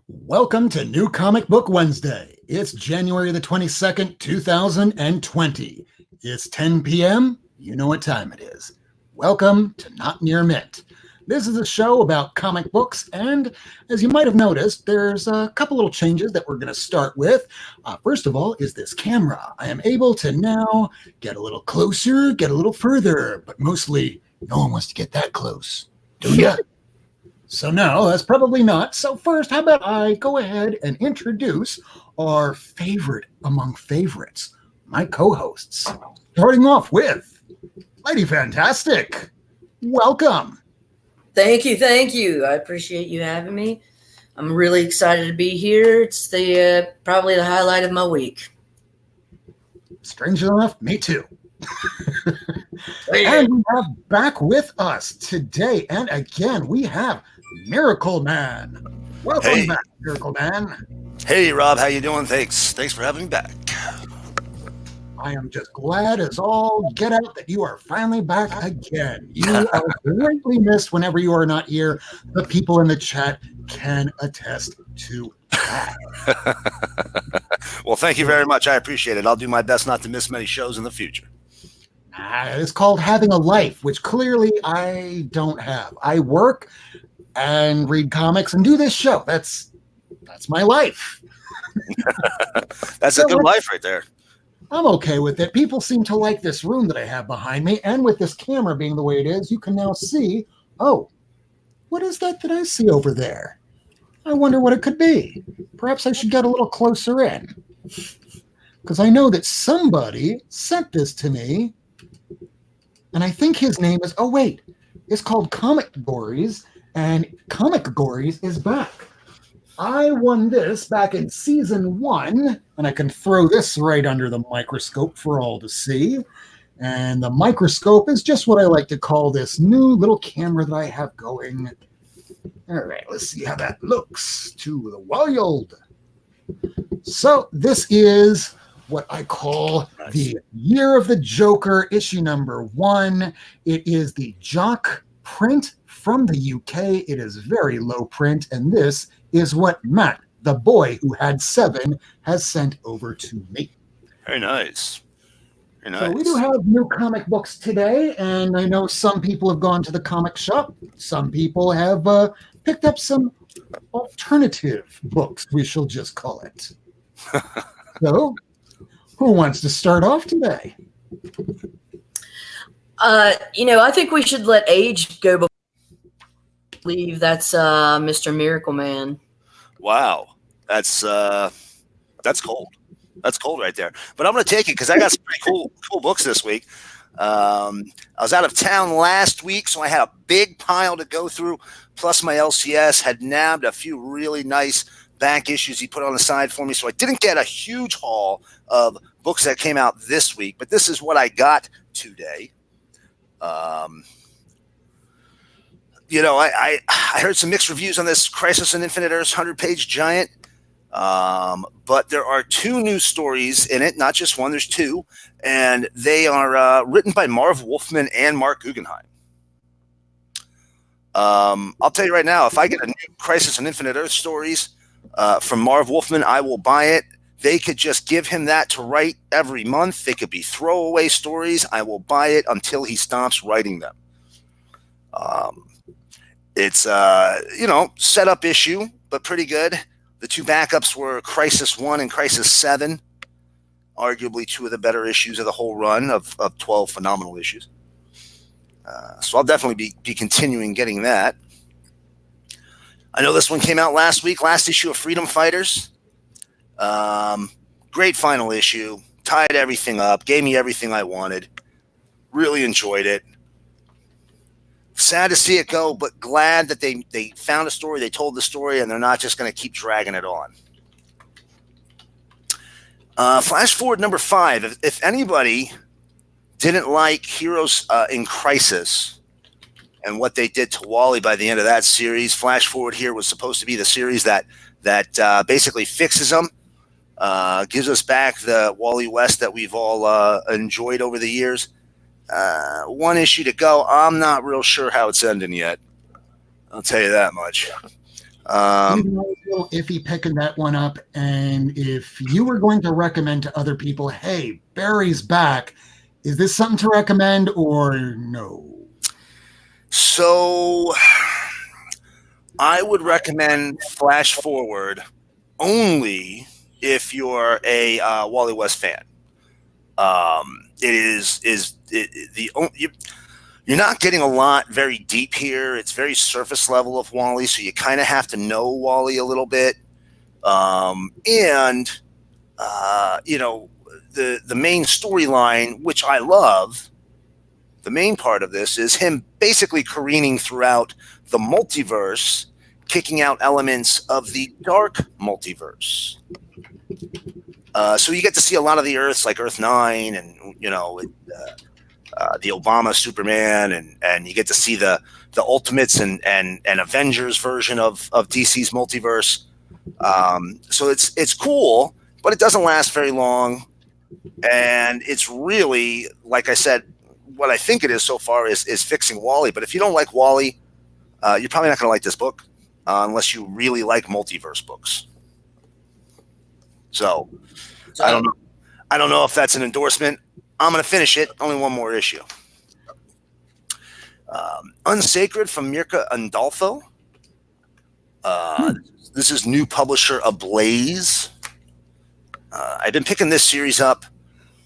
Welcome to New Comic Book Wednesday. It's January the 22nd, 2020. It's 10 p.m. You know what time it is. Welcome to Not Near Mint. This is a show about comic books, and as you might have noticed, there's a couple little changes that we're going to start with. First of all is this camera. I am able to now get a little closer, get a little further, but mostly no one wants to get that close. Do ya? So no, that's probably not. So first, how about I go ahead and introduce our favorite among favorites, my co-hosts. Starting off with Lady Fantastic. Welcome. Thank you. I appreciate you having me. I'm really excited to be here. It's the probably the highlight of my week. Strange enough, me too. And we have back with us today, and again, we have Miracleman. Welcome back, Miracleman. Hey, Rob, how you doing? Thanks for having me back. I am just glad as all get out that you are finally back again. You are greatly missed whenever you are not here. The people in the chat can attest to that. Well, thank you very much. I appreciate it. I'll do my best not to miss many shows in the future. It's called having a life, which clearly I don't have. I work and read comics and do this show. That's my life. That's a good life right there. I'm okay with it. People seem to like this room that I have behind me, and with this camera being the way it is, you can now see, oh, what is that I see over there? I wonder what it could be. Perhaps I should get a little closer in, because I know that somebody sent this to me, and I think his name is, it's called Comic Gories, and Comic Gories is back. I won this back in season 1, and I can throw this right under the microscope for all to see. And the microscope is just what I like to call this new little camera that I have going. All right, let's see how that looks to the wild. So this is what I call the Year of the Joker, issue number 1. It is the Jock print from the UK. It is very low print, and this is what Matt, the boy who had 7, has sent over to me. Very nice. So we do have new comic books today, and I know some people have gone to the comic shop. Some people have picked up some alternative books, we shall just call it. So, who wants to start off today? I think we should let age go before we leave. That's Mr. Miracleman. Wow, that's cold. That's cold right there. But I'm going to take it because I got some pretty cool books this week. I was out of town last week, so I had a big pile to go through. Plus, my LCS had nabbed a few really nice back issues he put on the side for me. So I didn't get a huge haul of books that came out this week, but this is what I got today. I heard some mixed reviews on this Crisis on Infinite Earths 100-page giant. But there are 2 new stories in it, not just one, there's 2. And they are written by Marv Wolfman and Mark Guggenheim. I'll tell you right now, if I get a new Crisis on Infinite Earths stories from Marv Wolfman, I will buy it. They could just give him that to write every month. They could be throwaway stories. I will buy it until he stops writing them. It's setup issue, but pretty good. The 2 backups were Crisis 1 and Crisis 7, arguably 2 of the better issues of the whole run of 12 phenomenal issues. So I'll definitely be continuing getting that. I know this one came out last week, last issue of Freedom Fighters. Great final issue, tied everything up, gave me everything I wanted. Really enjoyed it. Sad to see it go, but glad that they found a story, they told the story, and they're not just going to keep dragging it on. Flash forward number 5. If anybody didn't like Heroes in Crisis and what they did to Wally by the end of that series, Flash forward here was supposed to be the series that basically fixes them, gives us back the Wally West that we've all enjoyed over the years. 1 issue to go. I'm not real sure how it's ending yet. I'll tell you that much. Even though I was a little iffy picking that one up, and if you were going to recommend to other people, hey, Barry's back, is this something to recommend or no? So I would recommend Flash Forward only if you're a Wally West fan. You're not getting a lot very deep here. It's very surface level of Wally, so you kind of have to know Wally a little bit. And the main storyline, which I love, the main part of this is him basically careening throughout the multiverse, kicking out elements of the dark multiverse. So you get to see a lot of the Earths, like Earth 9 and, the Obama Superman, and you get to see the Ultimates and Avengers version of DC's multiverse. So it's cool, but it doesn't last very long. And it's really, like I said, what I think it is so far is fixing Wally. But if you don't like Wally, you're probably not going to like this book unless you really like multiverse books. So I don't know if that's an endorsement. I'm going to finish it. Only one more issue. Unsacred from Mirka Andolfo. This is new publisher Ablaze. I've been picking this series up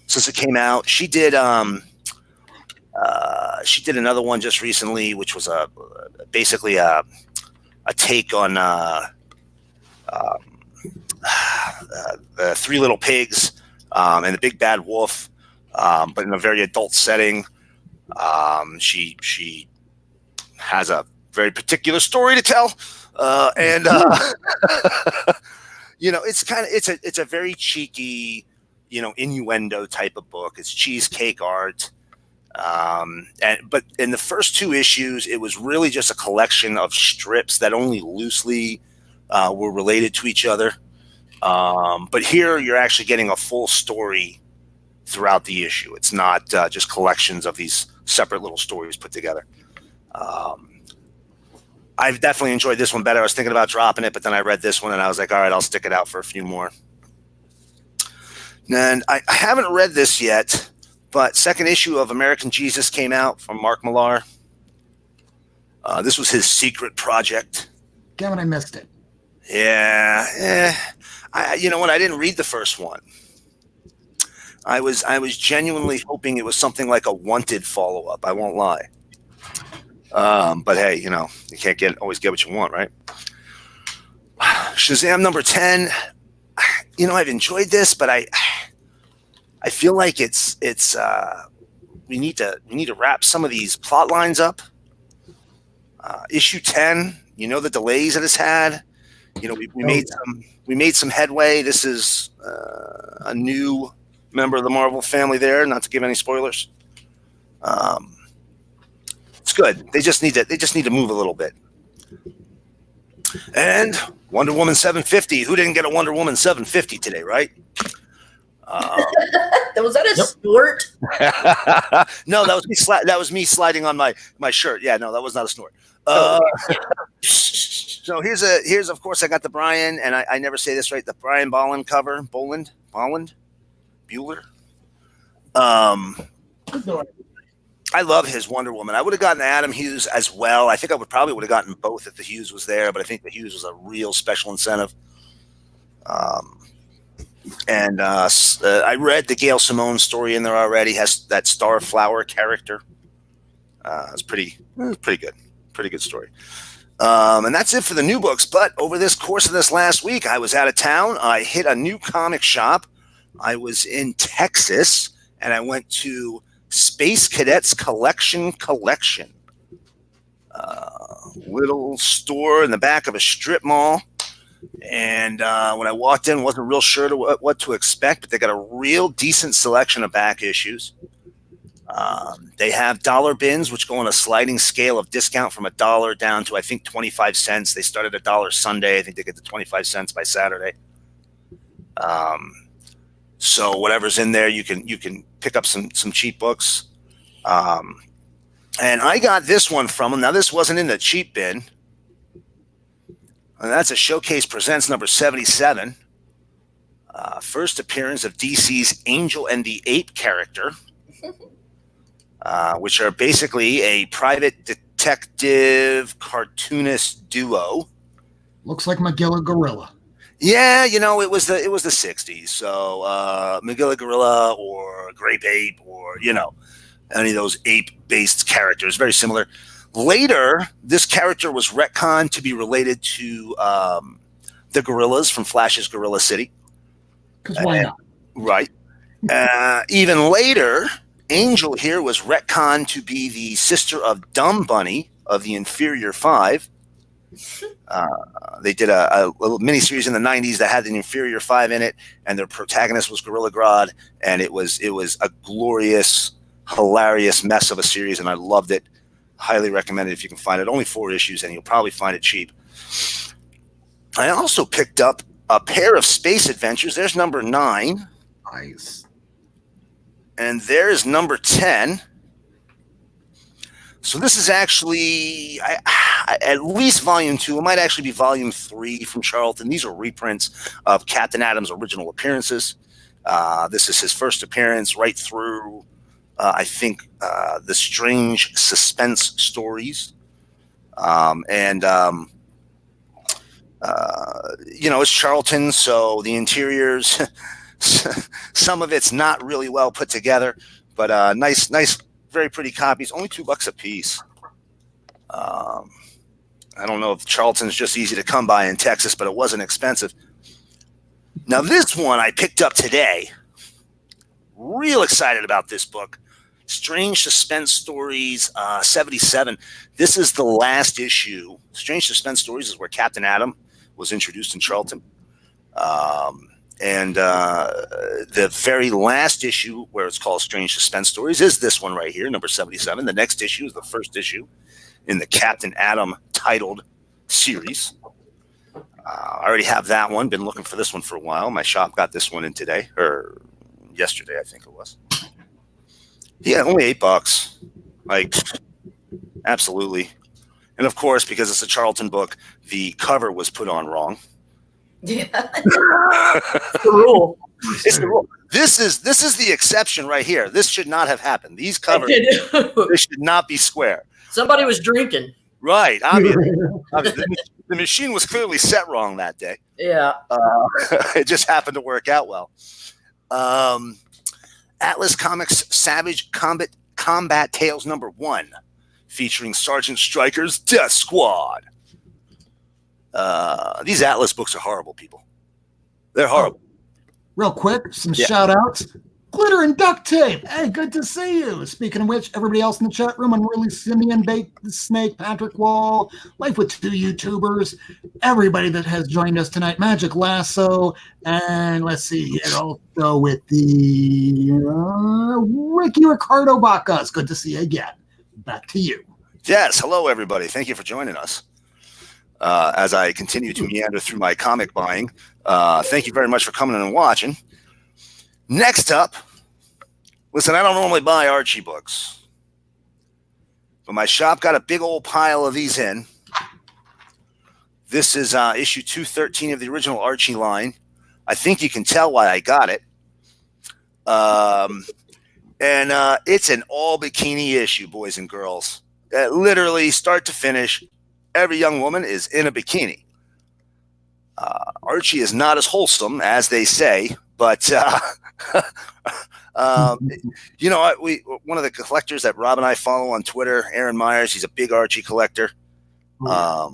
since it came out. She did another one just recently, which was basically a take on Three Little Pigs and the Big Bad Wolf, but in a very adult setting. She has a very particular story to tell, and it's a very cheeky, innuendo type of book. It's cheesecake art. But in the first two issues, it was really just a collection of strips that only loosely were related to each other. But here you're actually getting a full story throughout the issue. It's not just collections of these separate little stories put together. I've definitely enjoyed this one better. I was thinking about dropping it, but then I read this one and I was like, all right, I'll stick it out for a few more. And I haven't read this yet, but second issue of American Jesus came out from Mark Millar. This was his secret project. Damn it, I missed it. Yeah. You know what? I didn't read the first one. I was genuinely hoping it was something like a Wanted follow-up. I won't lie. But hey, you can't always get what you want, right? Shazam number 10. I've enjoyed this, but I feel like it's we need to wrap some of these plot lines up. Issue 10, the delays that it's had. We made some headway. This is a new member of the Marvel family there, not to give any spoilers. It's good. They just need to move a little bit. And Wonder Woman 750. Who didn't get a Wonder Woman 750 today, right? Was that a snort? No, that was me. That was me sliding on my shirt. Yeah, no, that was not a snort. So here's of course I got the Brian, and I never say this right. The Brian Bolland cover, Bolland. Bueller. I love his Wonder Woman. I would have gotten Adam Hughes as well. I think I probably would have gotten both if the Hughes was there, but I think the Hughes was a real special incentive. And I read the Gail Simone story in there already. Has that Starflower character. It's pretty good. Pretty good story. And that's it for the new books. But over this course of this last week, I was out of town. I hit a new comic shop. I was in Texas, and I went to Space Cadets Collection. Little store in the back of a strip mall. And when I walked in, wasn't real sure what to expect, but they got a real decent selection of back issues. They have dollar bins, which go on a sliding scale of discount from $1 down to, I think, 25 cents. They start at $1 Sunday. I think they get to 25 cents by Saturday. So whatever's in there, you can pick up some cheap books. And I got this one from them. Now, this wasn't in the cheap bin. And that's a Showcase Presents number 77. First appearance of DC's Angel and the Ape character, which are basically a private detective cartoonist duo. Looks like Magilla Gorilla. Yeah, it was the 60s. So Magilla Gorilla or Grape Ape or any of those ape-based characters, very similar. Later, this character was retconned to be related to the gorillas from Flash's Gorilla City. Because why not? Right. Even later, Angel here was retconned to be the sister of Dumb Bunny of the Inferior Five. They did a little miniseries in the 90s that had the Inferior Five in it, and their protagonist was Gorilla Grodd, and it was a glorious, hilarious mess of a series, and I loved it. Highly recommend it if you can find it. Only 4 issues, and you'll probably find it cheap. I also picked up a pair of Space Adventures. There's number 9. Nice. And there's number 10. So this is actually at least volume 2. It might actually be volume 3 from Charlton. These are reprints of Captain Adam's original appearances. This is his first appearance right through, I think, the Strange Suspense stories. It's Charlton, so the interiors, some of it's not really well put together, but nice, very pretty copies. Only $2 a piece. I don't know if Charlton's just easy to come by in Texas, but it wasn't expensive. Now this one I picked up today. Real excited about this book. Strange Suspense Stories 77. This is the last issue. Strange Suspense Stories is where Captain Adam was introduced in Charlton. The very last issue, where it's called Strange Suspense Stories, is this one right here, number 77. The next issue is the first issue in the Captain Adam titled series. I already have that one. Been looking for this one for a while. My shop got this one in today, or yesterday, I think it was. Yeah, only $8. Like, absolutely. And of course, because it's a Charlton book, the cover was put on wrong. Yeah. It's the rule. It's the rule. This is the exception right here. This should not have happened. These covers, they should not be square. Somebody was drinking. Right. Obviously, the machine was clearly set wrong that day. Yeah. It just happened to work out well. Atlas Comics Savage Combat Tales number 1, featuring Sergeant Stryker's Death Squad. These Atlas books are horrible, people. They're horrible. Real quick, some shout outs. Glitter and Duct Tape. Hey, good to see you. Speaking of which, everybody else in the chat room, Unruly Simeon, Bait the Snake, Patrick Wall, Life with 2 YouTubers, everybody that has joined us tonight, Magic Lasso, and let's see here, also with the Ricky Ricardo Bacchus. Good to see you again. Back to you. Yes, hello everybody. Thank you for joining us. As I continue to meander through my comic buying, thank you very much for coming in and watching. Next up, listen, I don't normally buy Archie books, but my shop got a big old pile of these in. This is issue 213 of the original Archie line. I think you can tell why I got it. It's an all bikini issue, boys and girls. Literally, start to finish, every young woman is in a bikini. Archie is not as wholesome as they say, but one of the collectors that Rob and I follow on Twitter, Aaron Myers, he's a big Archie collector. I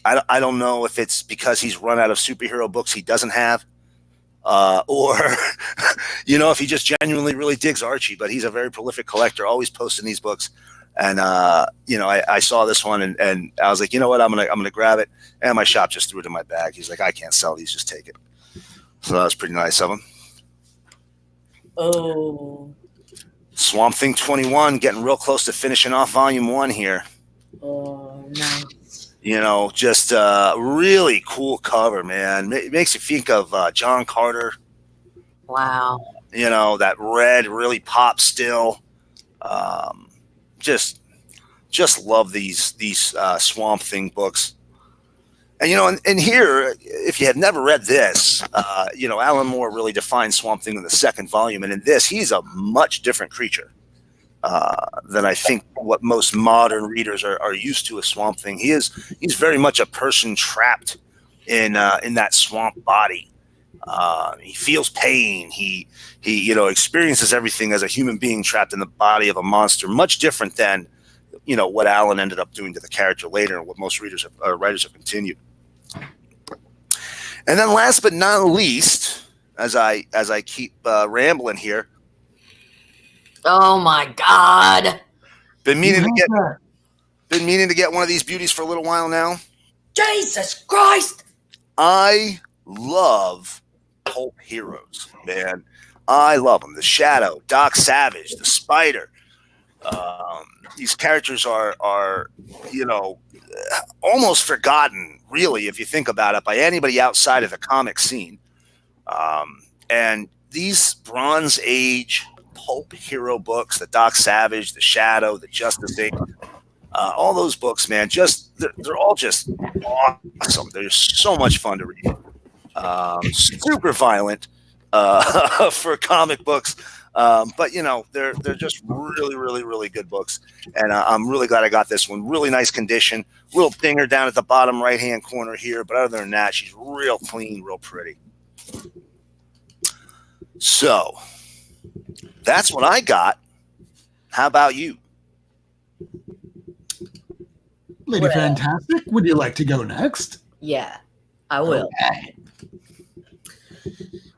don't know if it's because he's run out of superhero books he doesn't have, or if he just genuinely really digs Archie. But he's a very prolific collector, always posting these books. And I saw this one and I was like, you know what, I'm gonna grab it. And my shop just threw it in my bag. He's like, I can't sell these, just take it. So that was pretty nice of him. Oh. Swamp Thing 21, getting real close to finishing off volume 1 here. Oh, nice. Just a really cool cover, man. It makes you think of John Carter. Wow. That red really pops still. Just love these Swamp Thing books. And and here, if you had never read this, Alan Moore really defined Swamp Thing in the second volume, and in this, he's a much different creature than I think what most modern readers are used to. A Swamp Thing, he's very much a person trapped in that swamp body. He feels pain. He experiences everything as a human being trapped in the body of a monster. Much different than what Alan ended up doing to the character later, and what most writers have continued. And then last but not least, as I keep rambling here. Oh my God! Been meaning to get one of these beauties for a little while now. Jesus Christ! I love pulp heroes, man. I love them. The Shadow, Doc Savage, the Spider. These characters are almost forgotten, really, if you think about it, by anybody outside of the comic scene. And these Bronze Age pulp hero books, the Doc Savage, the Shadow, the Justice League, all those books, man, they're all just awesome. They're just so much fun to read. Super violent for comic books. But they're just really, really, really good books, and I'm really glad I got this one. Really nice condition, little dinger down at the bottom right hand corner here, but other than that, she's real clean, real pretty. So that's what I got. How about you, Lady Fantastic? Would you like to go next? Yeah, I will. Okay.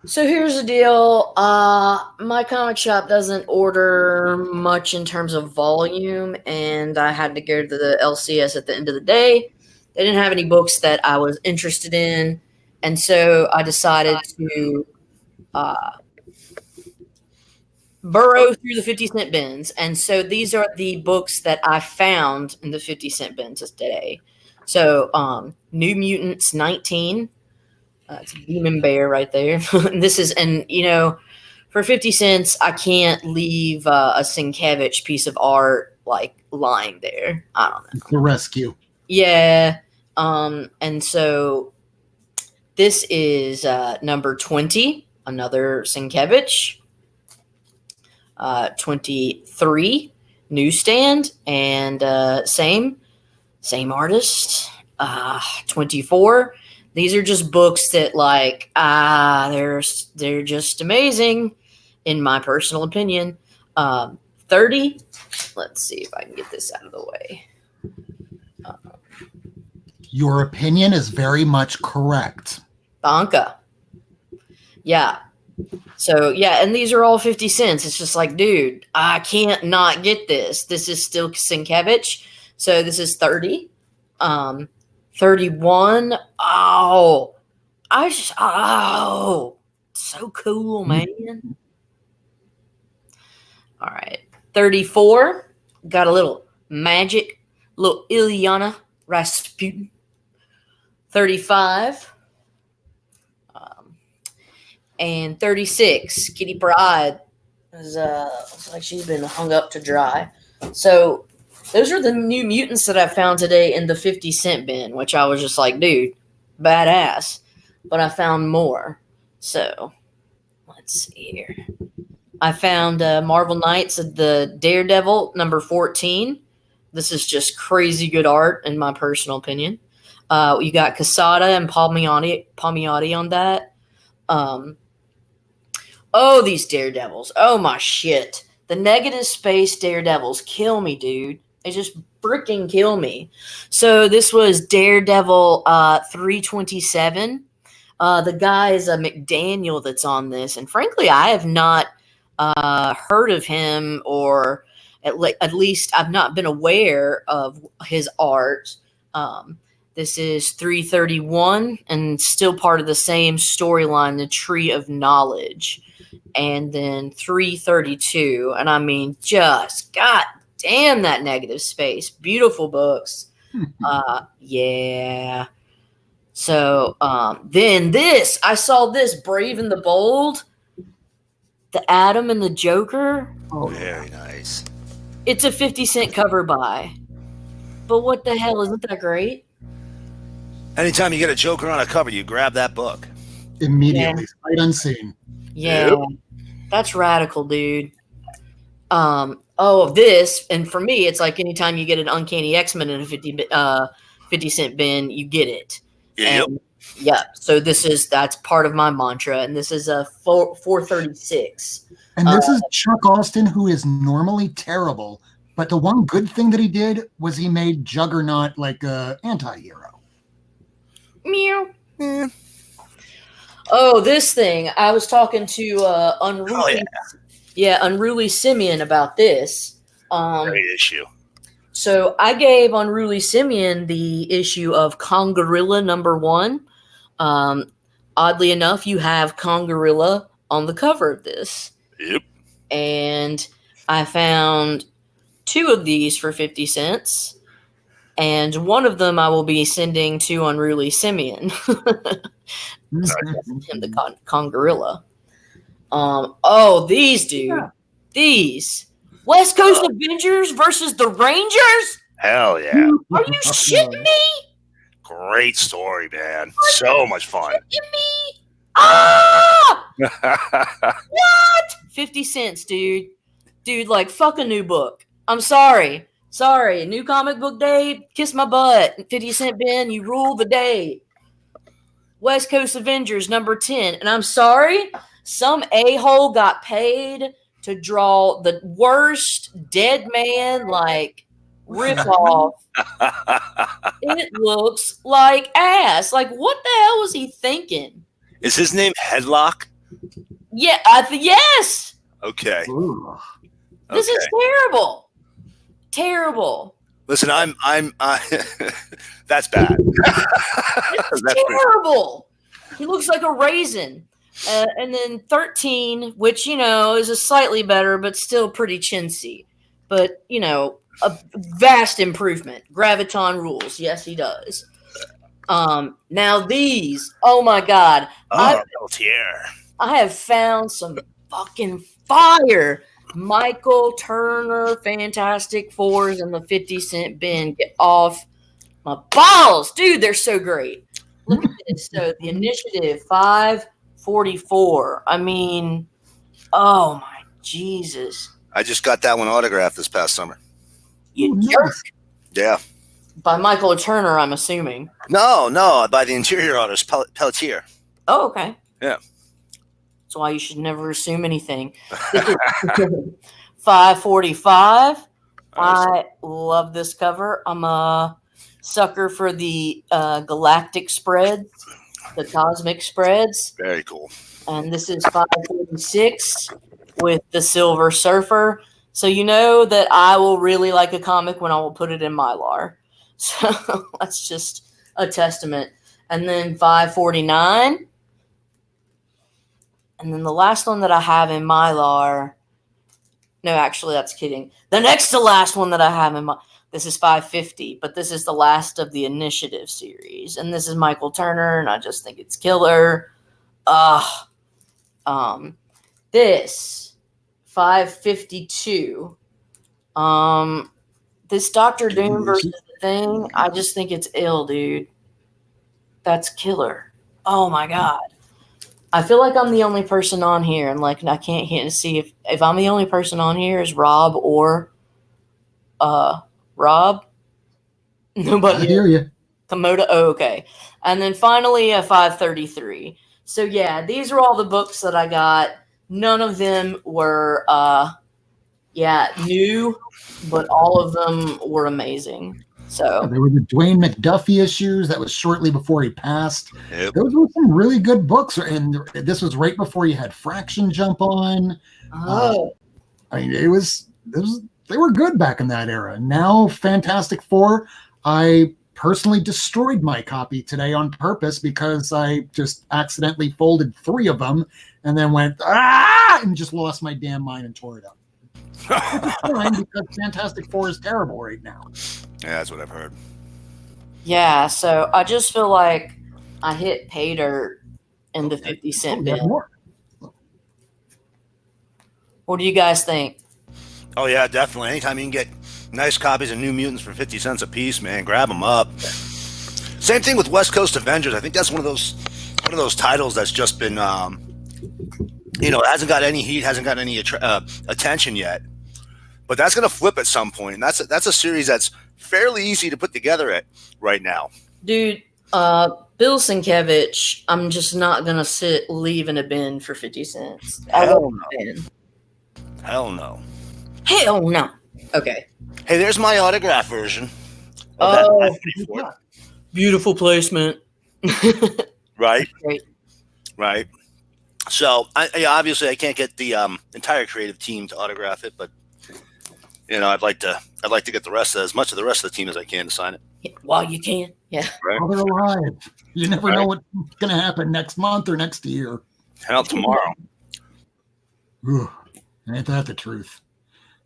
So here's the deal. My comic shop doesn't order much in terms of volume, and I had to go to the LCS at the end of the day. They didn't have any books that I was interested in, and so I decided to burrow through the 50-cent bins. And so these are the books that I found in the 50-cent bins today. So New Mutants 19. It's a demon bear right there. This is, and for 50 cents, I can't leave a Sienkiewicz piece of art like lying there. I don't know. The rescue. Yeah. And so this is number 20, another Sienkiewicz. 23, Newsstand, and same artist. 24. These are just books that they're just amazing, in my personal opinion. 30. Let's see if I can get this out of the way. Your opinion is very much correct. Banca. Yeah. So, yeah, and these are all 50 cents. It's just like, dude, I can't not get this. This is still Sienkiewicz. So this is 30. 31. Oh, so cool, man. All right. 34. Got a little magic, little Ilyana Rasputin. 35. And 36, Kitty Pryde. Looks like she's been hung up to dry. So those are the New Mutants that I found today in the 50-cent bin, which I was just like, dude, badass. But I found more. So let's see here. I found Marvel Knights of the Daredevil, number 14. This is just crazy good art, in my personal opinion. You got Quesada and Palmiotti on that. Oh, these Daredevils. Oh, my shit. The negative space Daredevils kill me, dude. They just freaking kill me. So this was Daredevil 327. The guy is a McDaniel that's on this. And frankly, I have not heard of him, or at least I've not been aware of his art. This is 331 and still part of the same storyline, the Tree of Knowledge. And then 332. And I mean, just god damn that negative space. Beautiful books. Yeah. So then this, I saw this Brave and the Bold, the Atom and the Joker. Oh, very nice. It's a 50-cent cover buy. But what the hell, isn't that great? Anytime you get a Joker on a cover, you grab that book. Immediately, sight unseen. Yeah, Yep. that's radical, dude. This, and for me, it's like anytime you get an Uncanny X-Men in a 50-cent bin, you get it. Yep. And yeah, so that's part of my mantra, and this is a 436. And this is Chuck Austin, who is normally terrible, but the one good thing that he did was he made Juggernaut like a anti-hero. Meow. Oh, this thing. I was talking to Unruly. Unruly Simeon about this. Great issue. So I gave Unruly Simeon the issue of Kongorilla #1. Oddly enough, you have Kongorilla on the cover of this. Yep. And I found 2 of these for 50 cents. And one of them I will be sending to Unruly Simeon. So him the Kongorilla. These, dude. Yeah. These. West Coast Avengers versus the Rangers? Hell yeah. Are you shitting me? Great story, man. So much fun. Me? Ah! What? 50 cents, dude. Dude, like, fuck a new book. I'm sorry. Sorry. New comic book day, kiss my butt. 50-cent bin, you rule the day. West Coast Avengers #10. And I'm sorry, some a-hole got paid to draw the worst dead man, like, rip-off. It looks like ass. Like, what the hell was he thinking? Is his name Headlock? Yeah, yes. Okay. This is terrible. Terrible. Listen, I'm that's bad. That's terrible. He looks like a raisin. And then 13, which, is a slightly better, but still pretty chintzy. But, a vast improvement. Graviton rules. Yes, he does. Now these, oh my God. I have found some fucking fire Michael Turner Fantastic Fours in the 50-cent bin. Get off my balls. Dude, they're so great. Look at this. So the Initiative 544. I mean, oh my Jesus. I just got that one autographed this past summer. You jerk. Yeah. By Michael Turner, I'm assuming. No, by the interior artist, Pelletier. Oh, okay. Yeah. That's why you should never assume anything. 545. I love this cover. I'm a sucker for the galactic spreads, the cosmic spreads. Very cool. And this is 546 with the Silver Surfer. So you know that I will really like a comic when I will put it in Mylar. So that's just a testament. And then 549. And then the last one that I have in Mylar. No, actually, that's kidding. The next to last one that I have in this is 550, but this is the last of the Initiative series. And this is Michael Turner, and I just think it's killer. This 552. This Doctor Doom versus the Thing, I just think it's ill, dude. That's killer. Oh my God. I feel like I'm the only person on here, and like I can't hit and see if I'm the only person on here is Rob or Rob. Nobody. I hear you. Komodo. Oh, okay. And then finally a 533. So yeah, these are all the books that I got. None of them were new, but all of them were amazing. So there were the Dwayne McDuffie issues. That was shortly before he passed. Yep. Those were some really good books, and this was right before you had Fraction jump on. Oh, I mean, they were good back in that era. Now, Fantastic Four, I personally destroyed my copy today on purpose because I just accidentally folded 3 of them and then went and just lost my damn mind and tore it up. It's fine because Fantastic Four is terrible right now. Yeah, that's what I've heard. yeah. So I just feel like I hit pay dirt in the 50-cent bin. What do you guys think? Oh, yeah, definitely. Anytime you can get nice copies of New Mutants for 50 cents a piece, man, grab them up. Same thing with West Coast Avengers. I think that's one of those titles that's just been, it hasn't got any heat, hasn't got any attention yet. But that's going to flip at some point, and that's a series that's fairly easy to put together right now. Dude, Bill Sienkiewicz, I'm just not going to leave in a bin for 50 cents. Hell no. Hell no. Okay. Hey, there's my autograph version. Oh, beautiful placement. Right? Great. Right. So, obviously, I can't get the entire creative team to autograph it, but I'd like to get as much of the rest of the team as I can to sign it. Yeah, while you can, yeah. Right. While they're alive, you never know what's going to happen next month or next year. Hell, tomorrow. Whew, ain't that the truth?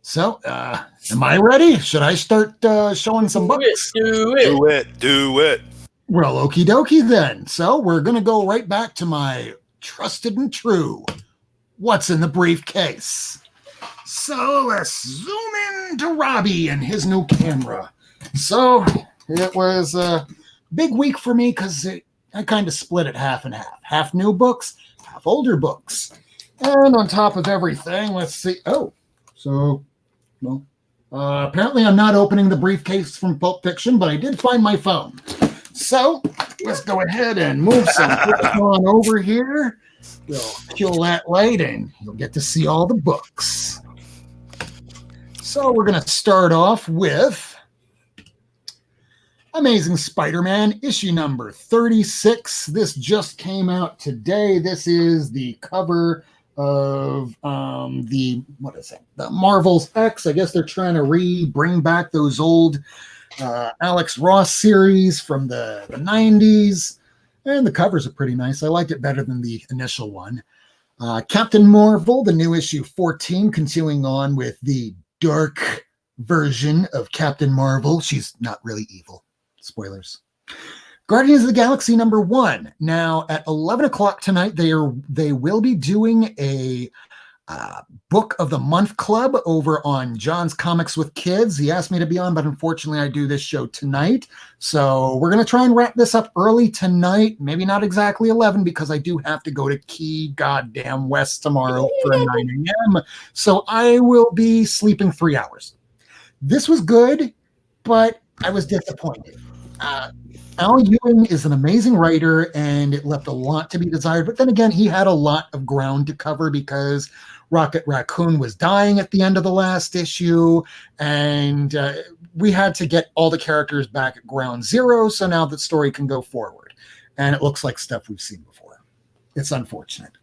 So, am I ready? Should I start showing some books? Do it. Well, okie dokie then. So we're going to go right back to my trusted and true. What's in the briefcase? So let's zoom in to Robbie and his new camera. So it was a big week for me because I kind of split it half and half. Half new books, half older books. And on top of everything, let's see. Apparently I'm not opening the briefcase from Pulp Fiction, but I did find my phone. So let's go ahead and move some on over here. We'll kill that light and you'll get to see all the books. So we're going to start off with Amazing Spider-Man issue number 36. This just came out today. This is the cover of the Marvel's X. I guess they're trying to bring back those old Alex Ross series from the 90s. And the covers are pretty nice. I liked it better than the initial one. Captain Marvel, the new issue 14, continuing on with the dark version of Captain Marvel. She's not really evil. Spoilers. Guardians of the Galaxy number 1. Now, at 11 o'clock tonight, they will be doing a Book of the Month Club over on John's Comics with Kids. He asked me to be on, but unfortunately I do this show tonight. So we're going to try and wrap this up early tonight. Maybe not exactly 11 because I do have to go to Key Goddamn West tomorrow for 9 a.m. So I will be sleeping 3 hours. This was good, but I was disappointed. Al Ewing is an amazing writer, and it left a lot to be desired. But then again, he had a lot of ground to cover because Rocket Raccoon was dying at the end of the last issue, and we had to get all the characters back at ground zero, so now the story can go forward. And it looks like stuff we've seen before. It's unfortunate.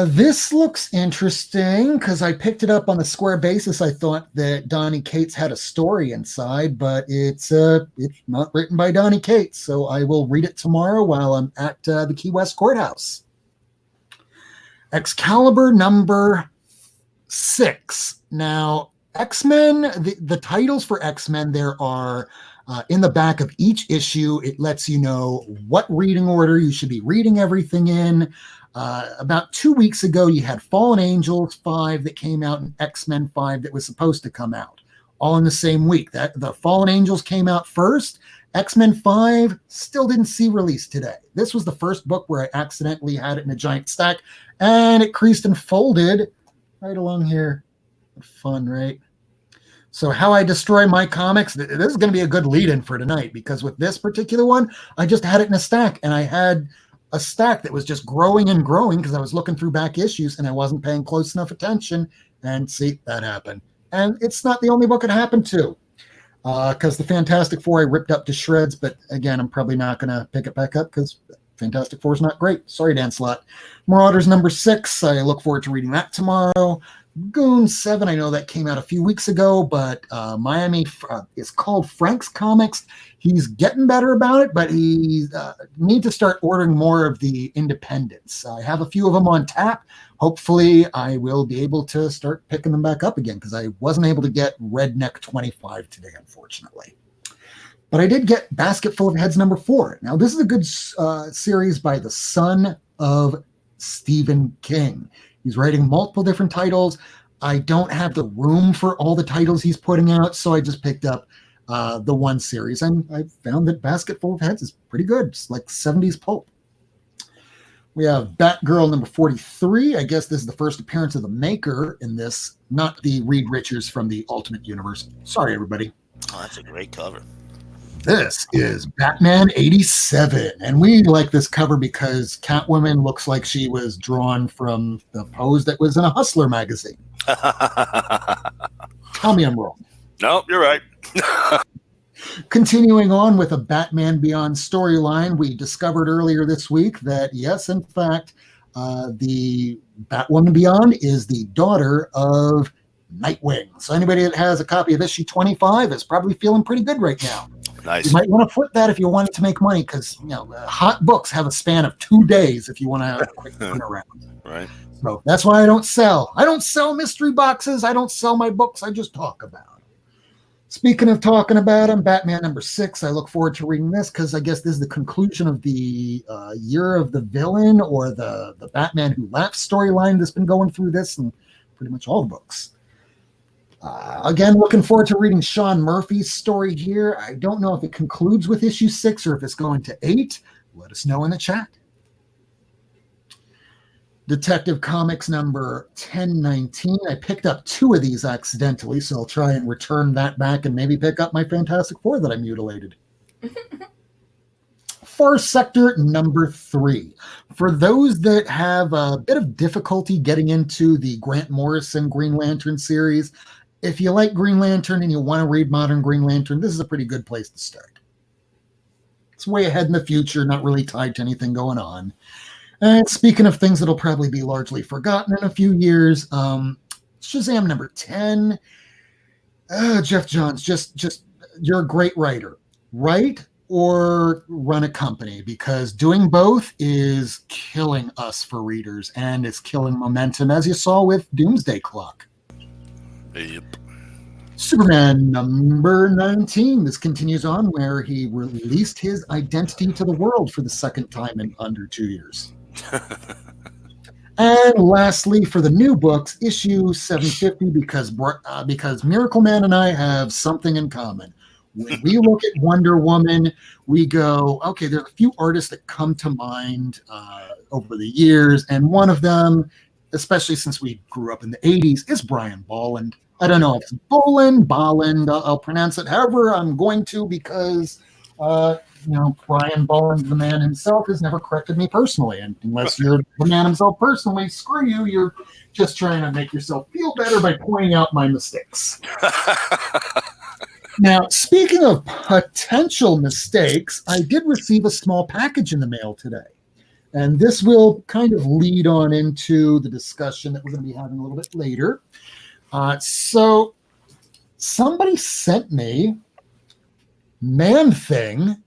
This looks interesting because I picked it up on the square basis. I thought that Donny Cates had a story inside, but it's not written by Donny Cates, so I will read it tomorrow while I'm at the Key West Courthouse. Excalibur number 6. Now, X-Men, the titles for X-Men, there are in the back of each issue. It lets you know what reading order you should be reading everything in. About 2 weeks ago, you had Fallen Angels 5 that came out and X-Men 5 that was supposed to come out, all in the same week. The Fallen Angels came out first. X-Men 5 still didn't see release today. This was the first book where I accidentally had it in a giant stack, and it creased and folded right along here. Fun, right? So How I Destroy My Comics, this is going to be a good lead-in for tonight, because with this particular one, I just had it in a stack, and I had a stack that was just growing and growing because I was looking through back issues and I wasn't paying close enough attention. And see, that happened. And it's not the only book it happened to, because the Fantastic Four I ripped up to shreds. But again, I'm probably not going to pick it back up because Fantastic Four is not great. Sorry, Dan Slott. Marauders number 6. I look forward to reading that tomorrow. Goon 7, I know that came out a few weeks ago, but Miami is called Frank's Comics. He's getting better about it, but he needs to start ordering more of the independents. I have a few of them on tap. Hopefully, I will be able to start picking them back up again because I wasn't able to get Redneck 25 today, unfortunately. But I did get Basket Full of Heads number 4. Now, this is a good series by the son of Stephen King. He's writing multiple different titles. I don't have the room for all the titles he's putting out, so I just picked up the one series, and I found that Basket Full of Heads is pretty good. It's like 70s pulp. We have Batgirl number 43. I guess this is the first appearance of the Maker in this, not the Reed Richards from the Ultimate Universe. Sorry, everybody. Oh, that's a great cover. This is Batman 87, and we like this cover because Catwoman looks like she was drawn from the pose that was in a Hustler magazine. Tell me I'm wrong. Nope, you're right. Continuing on with a Batman Beyond storyline, we discovered earlier this week that, yes, in fact, the Batwoman Beyond is the daughter of Nightwing. So anybody that has a copy of issue 25 is probably feeling pretty good right now. Nice. You might want to flip that if you want it to make money, because hot books have a span of 2 days if you want to have a quick turnaround. Right. So that's why I don't sell. I don't sell mystery boxes. I don't sell my books. I just talk about them. Speaking of talking about them, Batman number 6. I look forward to reading this because I guess this is the conclusion of the Year of the Villain, or the Batman Who Laughs storyline that's been going through this and pretty much all the books. Again, looking forward to reading Sean Murphy's story here. I don't know if it concludes with issue 6 or if it's going to 8. Let us know in the chat. Detective Comics number 1019. I picked up 2 of these accidentally, so I'll try and return that back and maybe pick up my Fantastic Four that I mutilated. Far Sector number 3. For those that have a bit of difficulty getting into the Grant Morrison Green Lantern series, if you like Green Lantern and you want to read modern Green Lantern, this is a pretty good place to start. It's way ahead in the future, not really tied to anything going on. And speaking of things that'll probably be largely forgotten in a few years, Shazam number 10. Jeff Johns, just you're a great writer. Write or run a company, because doing both is killing us for readers, and it's killing momentum, as you saw with Doomsday Clock. Yep. Superman number 19. This continues on where he released his identity to the world for the second time in under 2 years. And lastly, for the new books, issue 750, because Miracleman and I have something in common. When we look at Wonder Woman, we go, okay, there's a few artists that come to mind over the years, and one of them, especially since we grew up in the 80s, is Brian Bolland. I don't know if it's Bolland, I'll pronounce it however I'm going to, because Brian Bolland, the man himself, has never corrected me personally. And unless you're the man himself personally, screw you. You're just trying to make yourself feel better by pointing out my mistakes. Now, speaking of potential mistakes, I did receive a small package in the mail today. And this will kind of lead on into the discussion that we're going to be having a little bit later. So somebody sent me Man-Thing,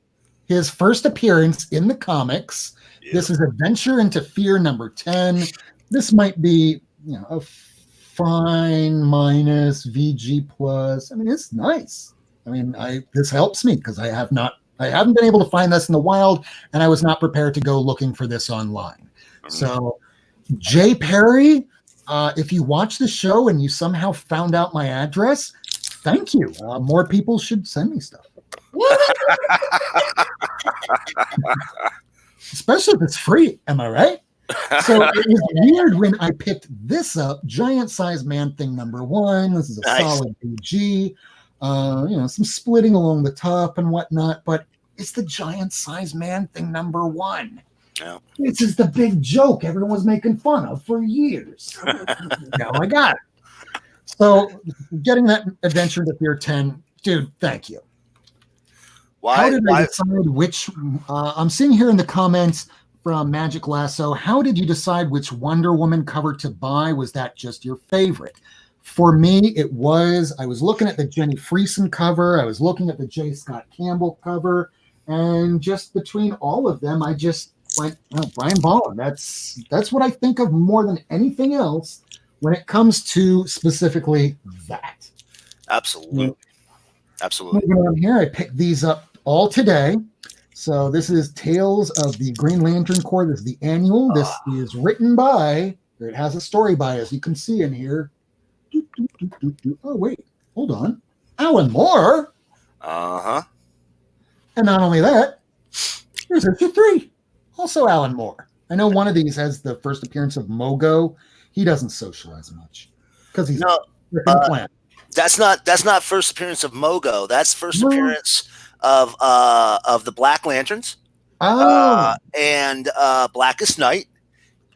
his first appearance in the comics. Yeah. This is Adventure into Fear number 10. This might be a fine minus VG plus. I mean, it's nice. I mean, this helps me because I haven't been able to find this in the wild, and I was not prepared to go looking for this online. So, Jay Perry, if you watch the show and you somehow found out my address, thank you. More people should send me stuff. Especially if it's free, am I right? So it was weird when I picked this up, Giant Size Man-Thing number 1. This is a solid BG. Some splitting along the top and whatnot, but it's the Giant Size Man-Thing number 1. Yeah. This is the big joke everyone was making fun of for years. Now I got it. So getting that Adventure to Fear 10, dude, thank you. How did I decide which? I'm seeing here in the comments from Magic Lasso, how did you decide which Wonder Woman cover to buy? Was that just your favorite? For me, I was looking at the Jenny Friesen cover. I was looking at the J. Scott Campbell cover. And just between all of them, I just went, Brian Bolland. That's what I think of more than anything else when it comes to specifically that. Absolutely. Absolutely. Moving on here, I picked these up all today. So this is Tales of the Green Lantern Corps. This is the annual. This is written by, or it has a story by, as you can see in here. Oh, wait. Hold on. Alan Moore. Uh-huh. And not only that, here's issue 3. Also Alan Moore. I know one of these has the first appearance of Mogo. He doesn't socialize much because he's No, a freaking plant. that's not first appearance of Mogo. That's first appearance of the Black Lanterns. And Blackest Night,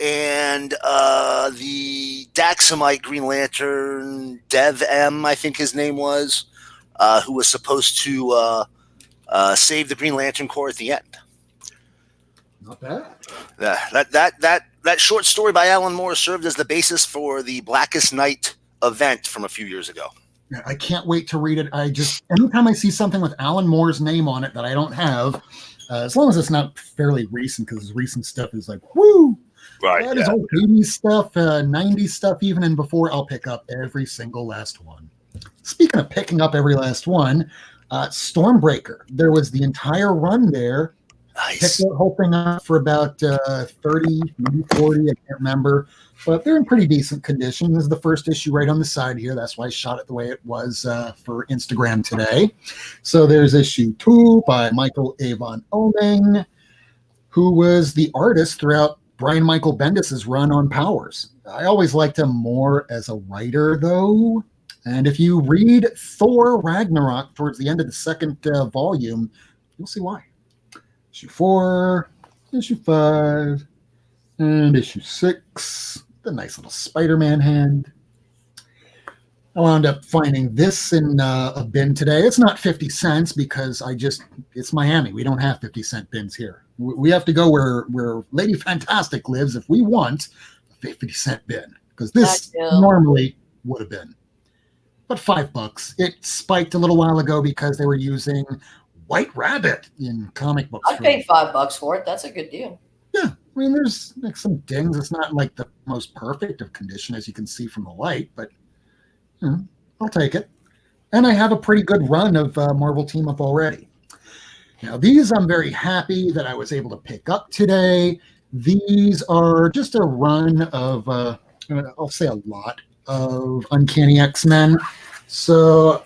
and the Daxamite Green Lantern, Dev M, I think his name was, who was supposed to save the Green Lantern Corps at the end. Not bad. That short story by Alan Moore served as the basis for the Blackest Night event from a few years ago. Yeah, I can't wait to read it. Anytime I see something with Alan Moore's name on it that I don't have, as long as it's not fairly recent, because his recent stuff is like, woo! Right. That is old 80s stuff, 90s stuff, even and before, I'll pick up every single last one. Speaking of picking up every last one, Stormbreaker. There was the entire run there. Nice. Picked that whole thing up for about 30, maybe 40, I can't remember. But they're in pretty decent condition. This is the first issue right on the side here. That's why I shot it the way it was for Instagram today. So there's issue 2 by Michael Avon Oeming, who was the artist throughout Brian Michael Bendis' run on Powers. I always liked him more as a writer, though. And if you read Thor Ragnarok towards the end of the second volume, you'll see why. Issue 4, issue 5, and issue 6. The nice little Spider-Man hand. I wound up finding this in a bin today. It's not 50 cents because it's Miami. We don't have 50-cent bins here. We have to go where Lady Fantastic lives if we want a 50-cent bin, because this normally would have been. But $5. It spiked a little while ago because they were using White Rabbit in comic books. I'd pay $5 for it. That's a good deal. Yeah, I mean, there's like some dings. It's not like the most perfect of condition, as you can see from the light, but I'll take it. And I have a pretty good run of Marvel Team Up already. Now, these I'm very happy that I was able to pick up today. These are just a run of, I'll say a lot of Uncanny X-Men. So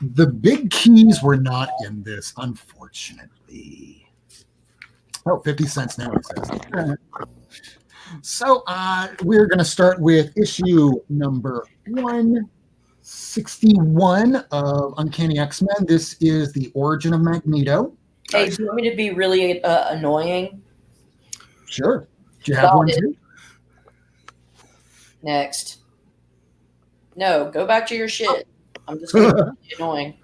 the big keys were not in this, unfortunately. Oh, 50 cents now, it says. So we're going to start with issue number 161 of Uncanny X-Men. This is the origin of Magneto. Hey, do you want me to be really annoying? Sure. Do you have one too? Next. No, go back to your shit. I'm just going to be annoying.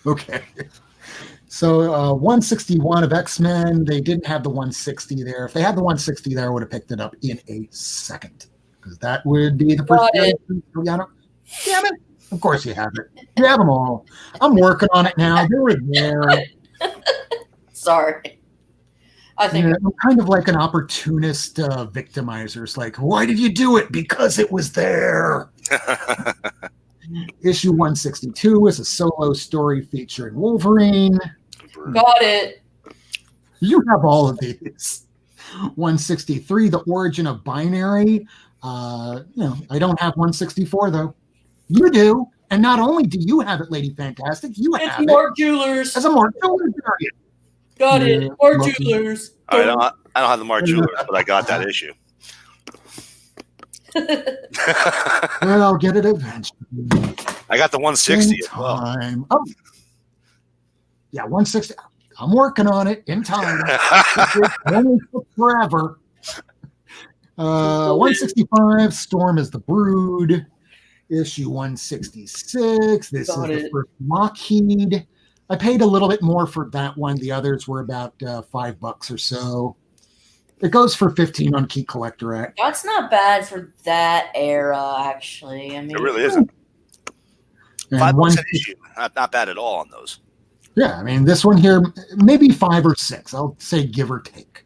Okay. So 161 of X-Men, they didn't have the 160 there. If they had the 160 there, I would have picked it up in a second, because that would be the first. Damn it. Of course you have it. You have them all. I'm working on it now. They were there. Sorry. I think I'm kind of like an opportunist victimizer. It's like, why did you do it? Because it was there. Issue 162 is a solo story featuring Wolverine. Got it. You have all of these. 163, the origin of Binary. I don't have 164 though. You do, and not only do you have it, Lady Fantastic, you have Mark Jewelers. As a Mark Jewelers variant. Got it. Mark Jewelers. I don't have the Mark Jewelers, but I got that issue. Well, I'll get it eventually. I got the 160 as well. Oh. Yeah, 160. I'm working on it in time. Only took forever. 165, Storm is the Brood. Issue 166. This is the first Lockheed. I paid a little bit more for that one. The others were about $5 or so. It goes for 15 on Key Collector Act. That's not bad for that era, actually. I mean, it really isn't. $5 an issue. Not bad at all on those. Yeah, I mean, this one here, maybe 5 or 6. I'll say give or take.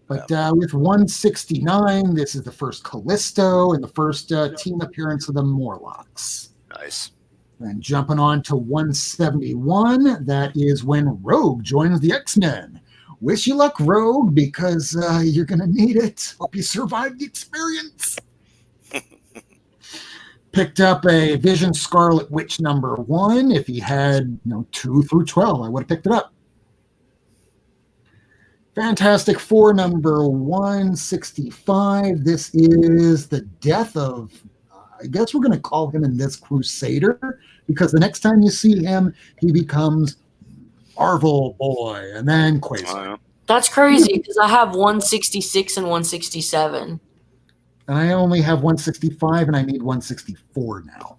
But with 169, this is the first Callisto and the first team appearance of the Morlocks. Nice. And jumping on to 171, that is when Rogue joins the X-Men. Wish you luck, Rogue, because you're going to need it. Hope you survive the experience. Picked up a Vision Scarlet Witch #1. If he had 2 through 12, I would have picked it up. Fantastic Four #165. This is the death of, I guess we're going to call him in this Crusader, because the next time you see him, he becomes Marvel Boy and then Quasar. That's crazy because I have 166 and 167. And I only have 165 and I need 164 now.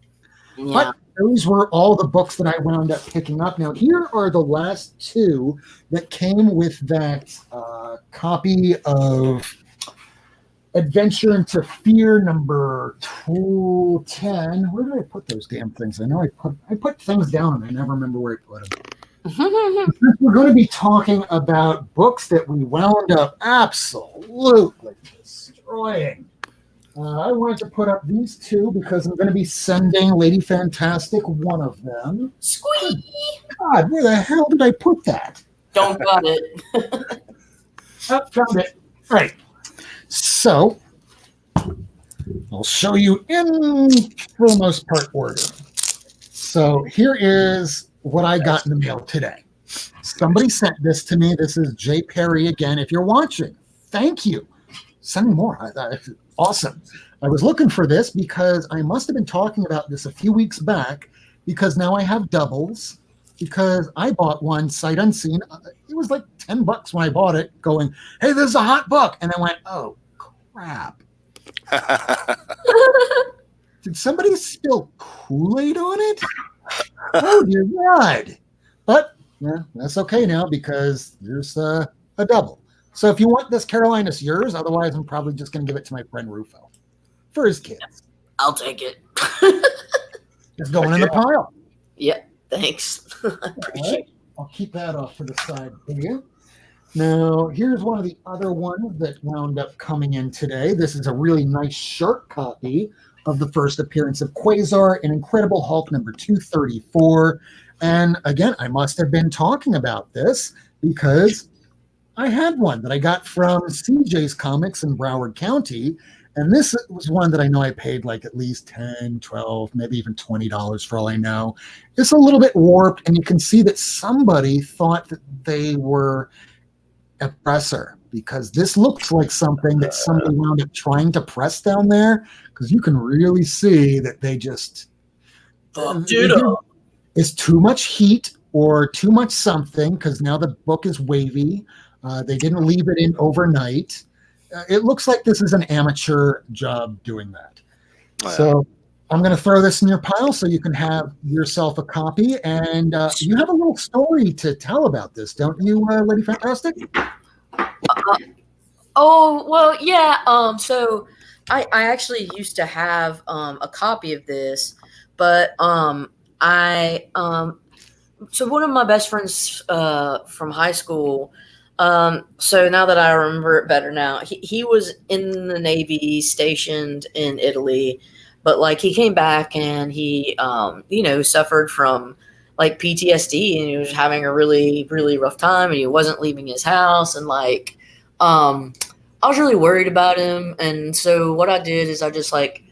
Yeah. But those were all the books that I wound up picking up. Now, here are the last 2 that came with that copy of Adventure into Fear #210. Where did I put those damn things? I know I put things down and I never remember where I put them. We're going to be talking about books that we wound up absolutely destroying. I wanted to put up these 2 because I'm going to be sending Lady Fantastic one of them. Squee! God, where the hell did I put that? Don't got it. Oh, found it. All right. So, I'll show you in, for the most part, order. So, here is what I got in the mail today. Somebody sent this to me. This is Jay Perry again. If you're watching, thank you. Send me more. Awesome. I was looking for this because I must have been talking about this a few weeks back, because now I have doubles, because I bought one sight unseen. It was like $10 when I bought it, going, hey, this is a hot book. And I went, oh, crap. Did somebody spill Kool-Aid on it? Oh, dear God. But yeah, that's okay now because there's a double. So if you want this, Caroline, it's yours. Otherwise, I'm probably just going to give it to my friend Rufo for his kids. I'll take it. It's going in the pile. Yeah, thanks. I appreciate it. I'll keep that off to the side here. Now, here's one of the other ones that wound up coming in today. This is a really nice short copy of the first appearance of Quasar in Incredible Hulk #234. And again, I must have been talking about this because I had one that I got from CJ's Comics in Broward County. And this was one that I know I paid like at least $10, $12, maybe even $20 for all I know. It's a little bit warped, and you can see that somebody thought that they were a presser, because this looks like something that somebody wound up trying to press down there, because you can really see that they just it's too much heat or too much something, because now the book is wavy. They didn't leave it in overnight. It looks like this is an amateur job doing that. Oh, yeah. So I'm going to throw this in your pile so you can have yourself a copy. And you have a little story to tell about this, don't you, Lady Fantastic? Well, yeah. So I actually used to have a copy of this, but so one of my best friends from high school, so now that I remember it better now, he was in the Navy, stationed in Italy, but like he came back and he, suffered from like PTSD, and he was having a really, really rough time, and he wasn't leaving his house. And like, I was really worried about him. And so what I did is I just like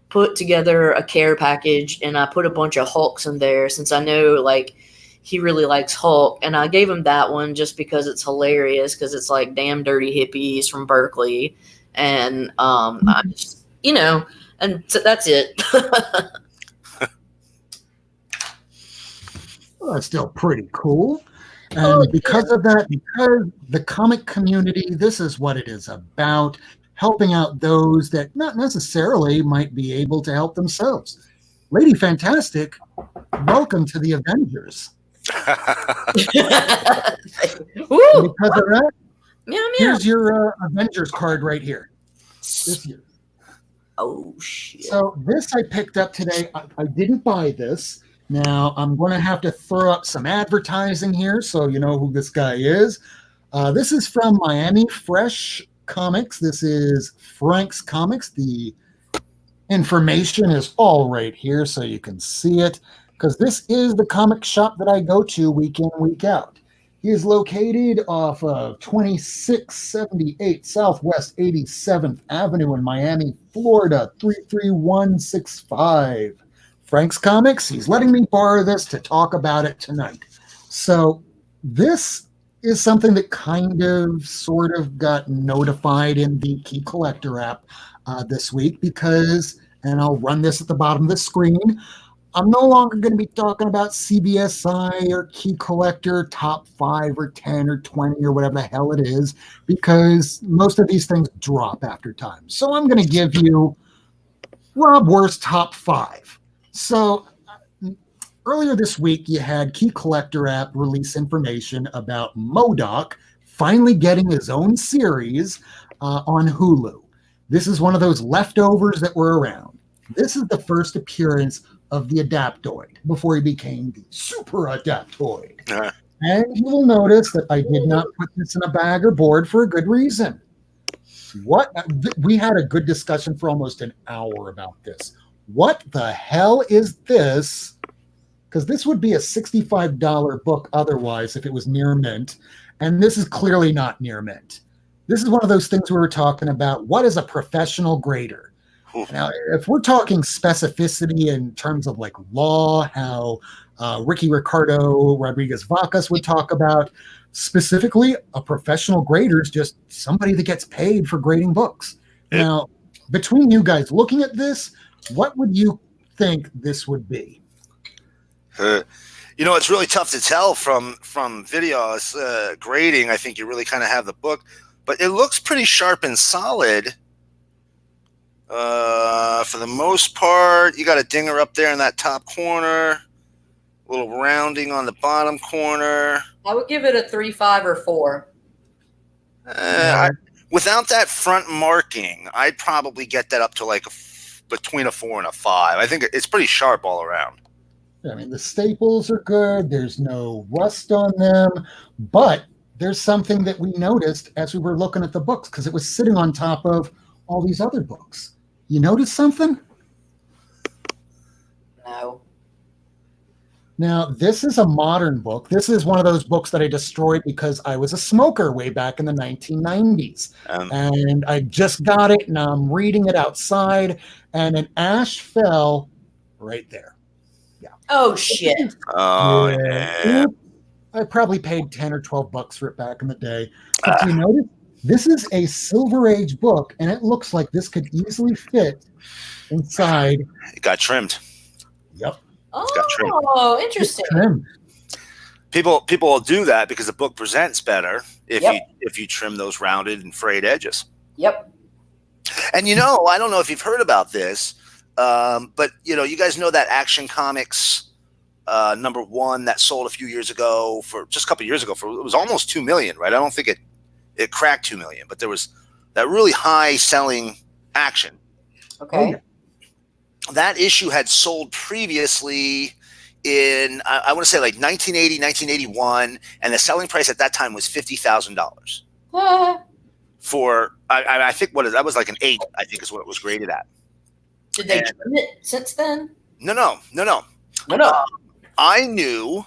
put together a care package, and I put a bunch of Hulks in there, since I know like he really likes Hulk. And I gave him that one just because it's hilarious, because it's like damn dirty hippies from Berkeley. And I just, and so that's it. Well, that's still pretty cool. And because of that, because the comic community, this is what it is about, helping out those that not necessarily might be able to help themselves. Lady Fantastic, welcome to the Avengers. Because of that, here's your Avengers card right here. This year. Oh, shit. So this I picked up today. I didn't buy this. Now, I'm going to have to throw up some advertising here so you know who this guy is. This is from Miami Fresh Comics. This is Frank's Comics. The information is all right here so you can see it, because this is the comic shop that I go to week in, week out. He is located off of 2678 Southwest 87th Avenue in Miami, Florida, 33165. Frank's Comics, he's letting me borrow this to talk about it tonight. So, this is something that kind of sort of got notified in the Key Collector app this week because, and I'll run this at the bottom of the screen, I'm no longer going to be talking about CBSI or Key Collector top 5 or 10 or 20 or whatever the hell it is, because most of these things drop after time. So I'm going to give you Rob Worth's top 5. So earlier this week, you had Key Collector app release information about MODOK finally getting his own series on Hulu. This is one of those leftovers that were around. This is the first appearance of the Adaptoid before he became the Super Adaptoid. And you will notice that I did not put this in a bag or board for a good reason. We had a good discussion for almost an hour about this. What the hell is this? Because this would be a $65 book otherwise if it was near mint. And this is clearly not near mint. This is one of those things we were talking about. What is a professional grader? Now, if we're talking specificity in terms of like law, how Ricky Ricardo Rodriguez Vacas would talk about, specifically, a professional grader is just somebody that gets paid for grading books. Now, between you guys looking at this, what would you think this would be? It's really tough to tell from videos grading. I think you really kind of have the book, but it looks pretty sharp and solid. For the most part, you got a dinger up there in that top corner, a little rounding on the bottom corner. I would give it a 3, 5, or 4. Without that front marking, I'd probably get that up to like between a 4 and a 5. I think it's pretty sharp all around. I mean, the staples are good. There's no rust on them, but there's something that we noticed as we were looking at the books because it was sitting on top of all these other books. You notice something? No. Now, this is a modern book. This is one of those books that I destroyed because I was a smoker way back in the 1990s. And I just got it, and I'm reading it outside, and an ash fell right there. Yeah. Oh, shit. Oh, yeah. I probably paid 10 or 12 bucks for it back in the day. But do you notice? This is a Silver Age book, and it looks like this could easily fit inside. It got trimmed. Yep. Oh, interesting. People will do that because the book presents better if you trim those rounded and frayed edges. Yep. And I don't know if you've heard about this, but you guys know that Action Comics #1 that sold a few years ago for just a couple years ago it was almost 2 million, right? I don't think it cracked 2 million, but there was that really high selling Action. Okay. That issue had sold previously in, I want to say like 1980, 1981, and the selling price at that time was $50,000 for, I think that was like an 8, I think is what it was graded at. Did they trim it since then? No. I knew,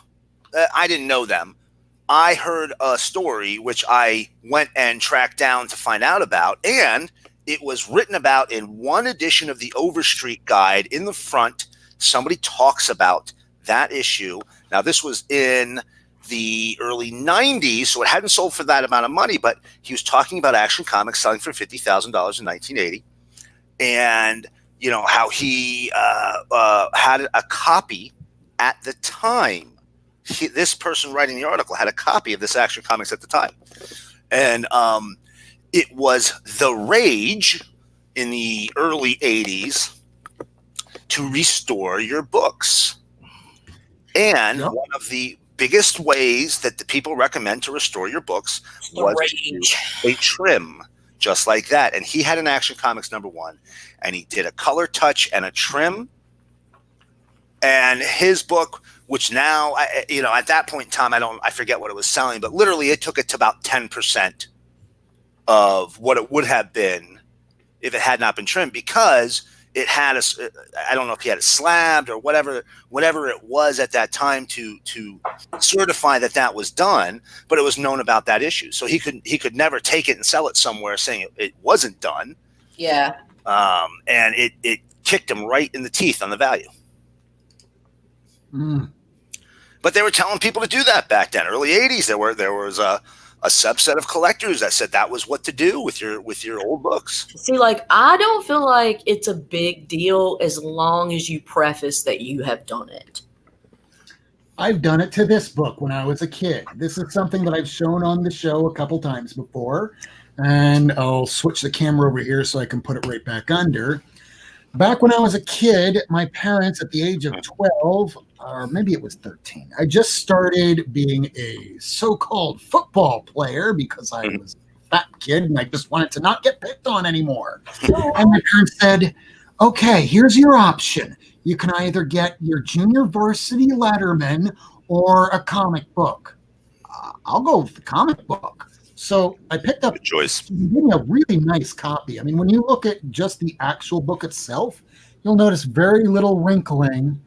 I didn't know them. I heard a story which I went and tracked down to find out about, and it was written about in one edition of the Overstreet Guide. In the front, somebody talks about that issue. Now, this was in the early 90s, so it hadn't sold for that amount of money, but he was talking about Action Comics selling for $50,000 in 1980, and how he had a copy at the time. This person writing the article had a copy of this Action Comics at the time. And it was the rage in the early 80s to restore your books. And one of the biggest ways that the people recommend to restore your books was a trim, just like that. And he had an Action Comics #1, and he did a color touch and a trim. And his book, which now, at that point in time, I forget what it was selling, but literally it took it to about 10% of what it would have been if it had not been trimmed, because it had a, I don't know if he had it slabbed or whatever it was at that time to certify that was done, but it was known about that issue. So he could never take it and sell it somewhere saying it wasn't done. Yeah. And it kicked him right in the teeth on the value. But they were telling people to do that back then. Early 80s, there was a subset of collectors that said that was what to do with your old books. See, like, I don't feel like it's a big deal as long as you preface that you have done it. I've done it to this book when I was a kid. This is something that I've shown on the show a couple times before. And I'll switch the camera over here so I can put it right back under. Back when I was a kid, my parents at the age of 12, or maybe it was 13, I just started being a so-called football player because I was a fat kid and I just wanted to not get picked on anymore. And my parents said, okay, here's your option. You can either get your junior varsity letterman or a comic book. I'll go with the comic book. So I picked up a really nice copy. I mean, when you look at just the actual book itself, you'll notice very little wrinkling,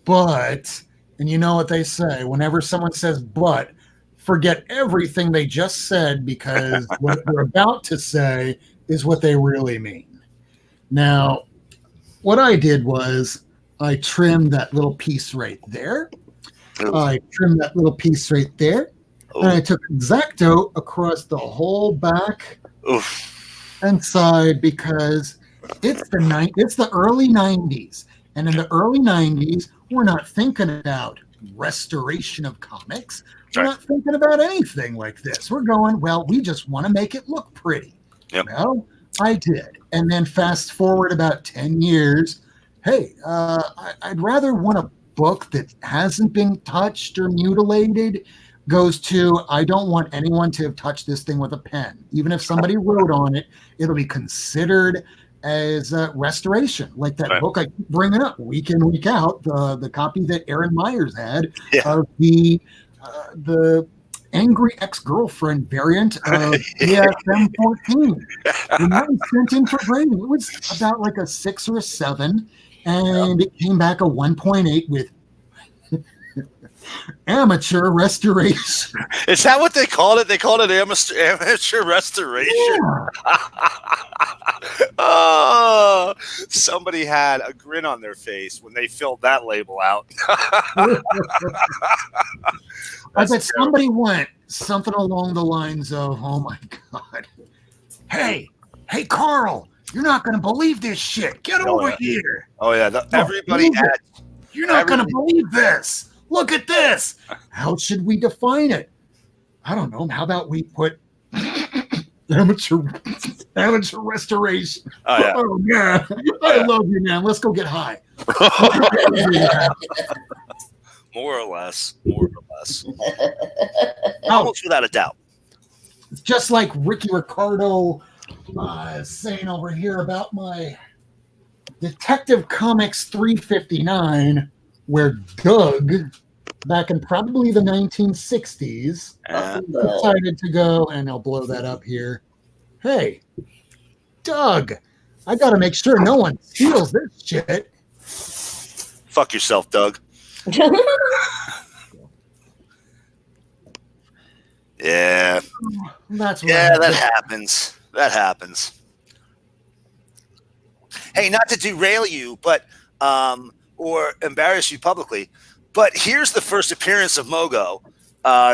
but, and you know what they say, whenever someone says but, forget everything they just said because what they're about to say is what they really mean. Now, what I did was I trimmed that little piece right there. I trimmed that little piece right there. And I took X-Acto across the whole back and side because it's the early 90s. And in the early 90s, we're not thinking about restoration of comics. We're not thinking about anything like this. We're going, well, we just want to make it look pretty. Yep. Well, I did. And then fast forward about 10 years, hey, I'd rather want a book that hasn't been touched or mutilated goes to, I don't want anyone to have touched this thing with a pen. Even if somebody wrote on it, it'll be considered as a restoration. Like that book I keep bringing up week in, week out, the copy that Aaron Myers had of the angry ex-girlfriend variant of ESM 14. And that was sent in for grading. It was about like a 6 or a 7, and it came back a 1.8 with amateur restoration. Is that what they called it? They called it amateur restoration. Yeah. Oh, somebody had a grin on their face when they filled that label out. I bet somebody went something along the lines of, oh my God. Hey, Carl, you're not going to believe this shit. Get over here. Oh, yeah. Everybody had. You're not going to believe this. Look at this. How should we define it? I don't know. How about we put amateur restoration? Oh yeah. I love you, man. Let's go get high. More or less. Almost without a doubt. It's just like Ricky Ricardo saying over here about my Detective Comics 359, where Doug, back in probably the 1960s, decided to go, and I'll blow that up here. Hey, Doug, I got to make sure no one steals this shit. Fuck yourself, Doug. Yeah. That happens. That happens. Hey, not to derail you, but or embarrass you publicly, but here's the first appearance of Mogo,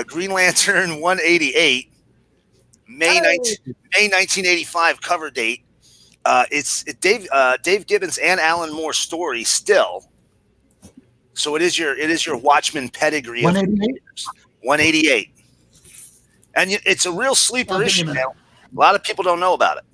Green Lantern 188, May 1985 cover date. It's Dave Gibbons and Alan Moore story still. So it is your Watchmen pedigree. 188. And it's a real sleeper issue now. A lot of people don't know about it.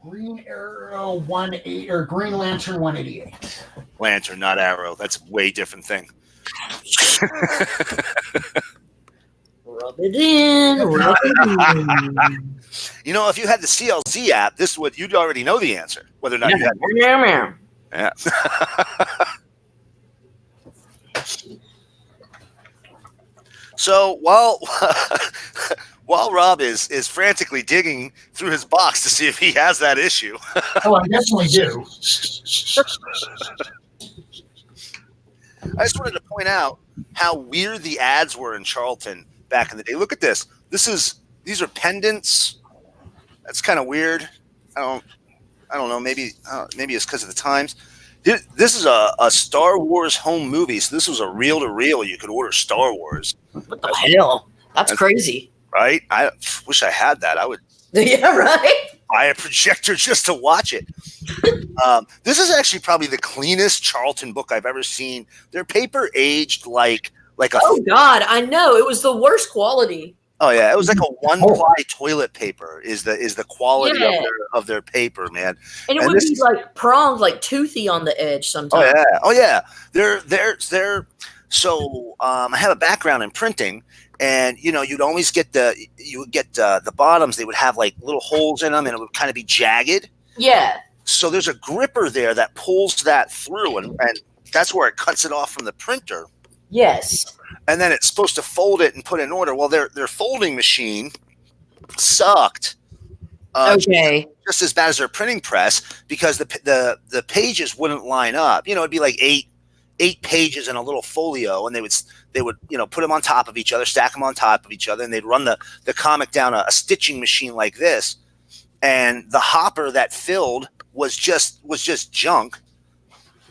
Green Arrow 188 or Green Lantern 188. Lantern, not Arrow. That's a way different thing. Rub it in. You know, if you had the CLZ app, you'd already know the answer. Whether or not you had it. Yeah. So while Rob is frantically digging through his box to see if he has that issue. Oh, I definitely do. I just wanted to point out how weird the ads were in Charlton back in the day. Look at this. These are pendants. That's kind of weird. I don't know. Maybe it's because of the times. This is a Star Wars home movie. So this was a reel to reel. You could order Star Wars. What the hell? That's crazy. Right? I wish I had that. I would. Yeah, right. Buy a projector just to watch it. This is actually probably the cleanest Charlton book I've ever seen. Their paper aged like a. Oh God, I know it was the worst quality. Oh yeah, it was like a one-ply toilet paper. Is the quality of their paper, man? And it would be like pronged, like toothy on the edge sometimes. Oh yeah. They're so. I have a background in printing. And you'd always get the bottoms. They would have like little holes in them, and it would kind of be jagged. Yeah. So there's a gripper there that pulls that through, and that's where it cuts it off from the printer. Yes. And then it's supposed to fold it and put it in order. Well, their folding machine sucked. Okay. Just as bad as their printing press, because the pages wouldn't line up. It'd be like eight pages in a little folio, and they would put them on top of each other, stack them on top of each other, and they'd run the comic down a stitching machine like this, and the hopper that filled was just junk.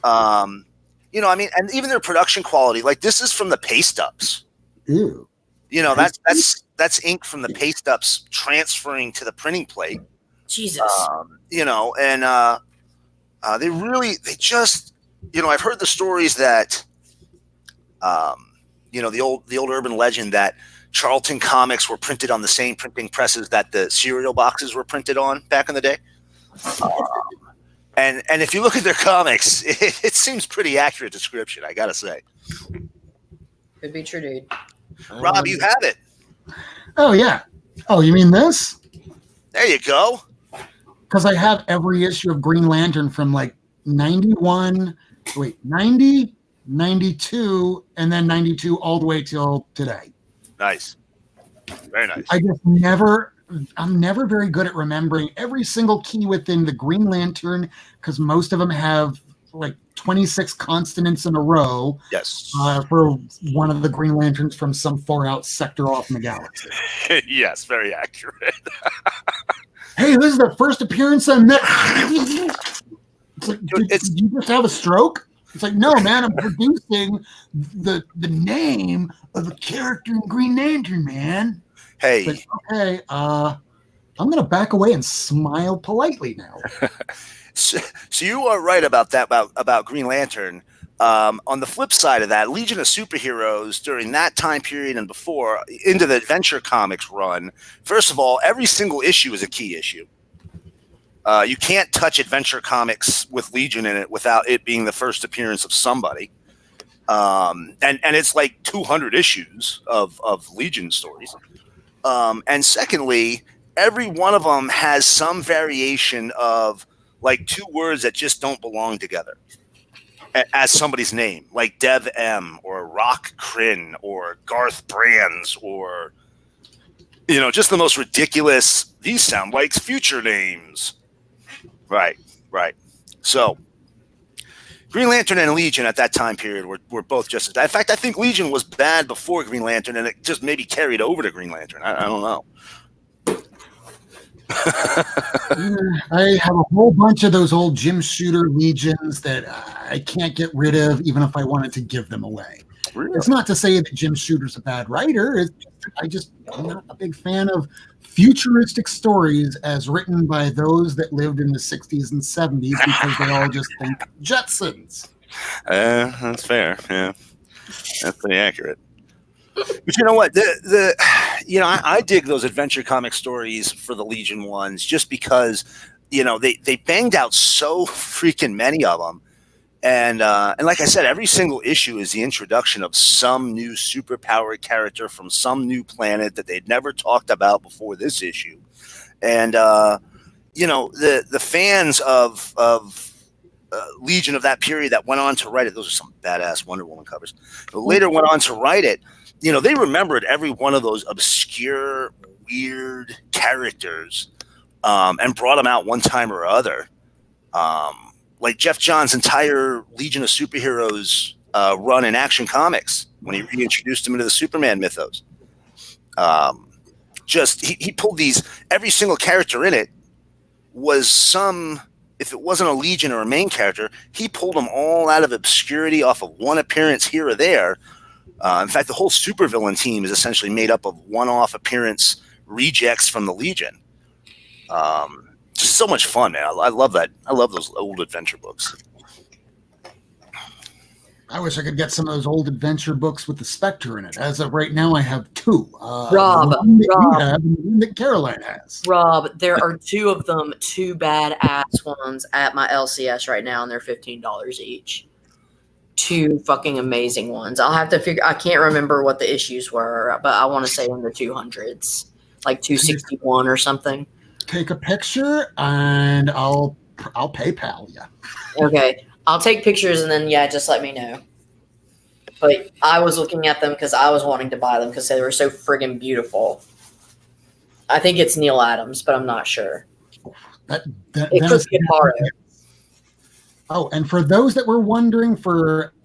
And even their production quality, like this is from the paste ups. Ew. That's ink from the paste ups transferring to the printing plate. Jesus. I've heard the stories that, the old urban legend that Charlton comics were printed on the same printing presses that the cereal boxes were printed on back in the day. And if you look at their comics, it seems pretty accurate description, I gotta say. Could be true, dude. Rob, you have it. Oh yeah. Oh, you mean this? There you go. Because I have every issue of Green Lantern from like 90, 92, and then 92 all the way till today. Nice. Very nice. I'm never very good at remembering every single key within the Green Lantern, because most of them have like 26 consonants in a row. Yes. For one of the Green Lanterns from some far out sector off in the galaxy. Yes, very accurate. Hey, this is the first appearance I met. It's like, did you just have a stroke? It's like, no, man, I'm producing the name of a character in Green Lantern, man. Hey. Like, okay, I'm going to back away and smile politely now. So you are right about that, about Green Lantern. On the flip side of that, Legion of Superheroes during that time period and before, into the Adventure Comics run, first of all, every single issue is a key issue. You can't touch Adventure Comics with Legion in it without it being the first appearance of somebody. And it's like 200 issues of Legion stories. And secondly, every one of them has some variation of like two words that just don't belong together as somebody's name, like Dev M or Rock Crin or Garth Brands or, just the most ridiculous. These sound like future names. Right. So Green Lantern and Legion at that time period were both just as bad. In fact, I think Legion was bad before Green Lantern, and it just maybe carried over to Green Lantern. I don't know. I have a whole bunch of those old Jim Shooter Legions that I can't get rid of, even if I wanted to give them away. Really? It's not to say that Jim Shooter's a bad writer. I'm not a big fan of futuristic stories as written by those that lived in the 60s and 70s, because they all just think Jetsons. That's fair. Yeah, that's pretty accurate. But you know what? I dig those Adventure Comic stories for the Legion ones just because, they banged out so freaking many of them. And like I said, every single issue is the introduction of some new superpowered character from some new planet that they'd never talked about before this issue. And, the fans of Legion of that period that went on to write it, those are some badass Wonder Woman covers, but later went on to write it. they remembered every one of those obscure, weird characters and brought them out one time or other. Like Jeff Johns' entire Legion of Superheroes run in Action Comics when he reintroduced him into the Superman mythos. He pulled these, every single character in it was if it wasn't a Legion or a main character, he pulled them all out of obscurity off of one appearance here or there. In fact, the whole supervillain team is essentially made up of one-off appearance rejects from the Legion. Just so much fun, man. I love that. I love those old adventure books. I wish I could get some of those old adventure books with the Spectre in it. As of right now, I have two. Rob, the one that you have and the one that Caroline has. Rob, there are two of them, two badass ones at my LCS right now, and they're $15 each. Two fucking amazing ones. I'll have to figure. I can't remember what the issues were, but I want to say in the 200s, like 261 or something. Take a picture and I'll PayPal you. Okay, I'll take pictures and then just let me know. But I was looking at them because I was wanting to buy them because they were so friggin' beautiful. I think it's Neil Adams, but I'm not sure. It could be borrowed. Oh, and for those that were wondering,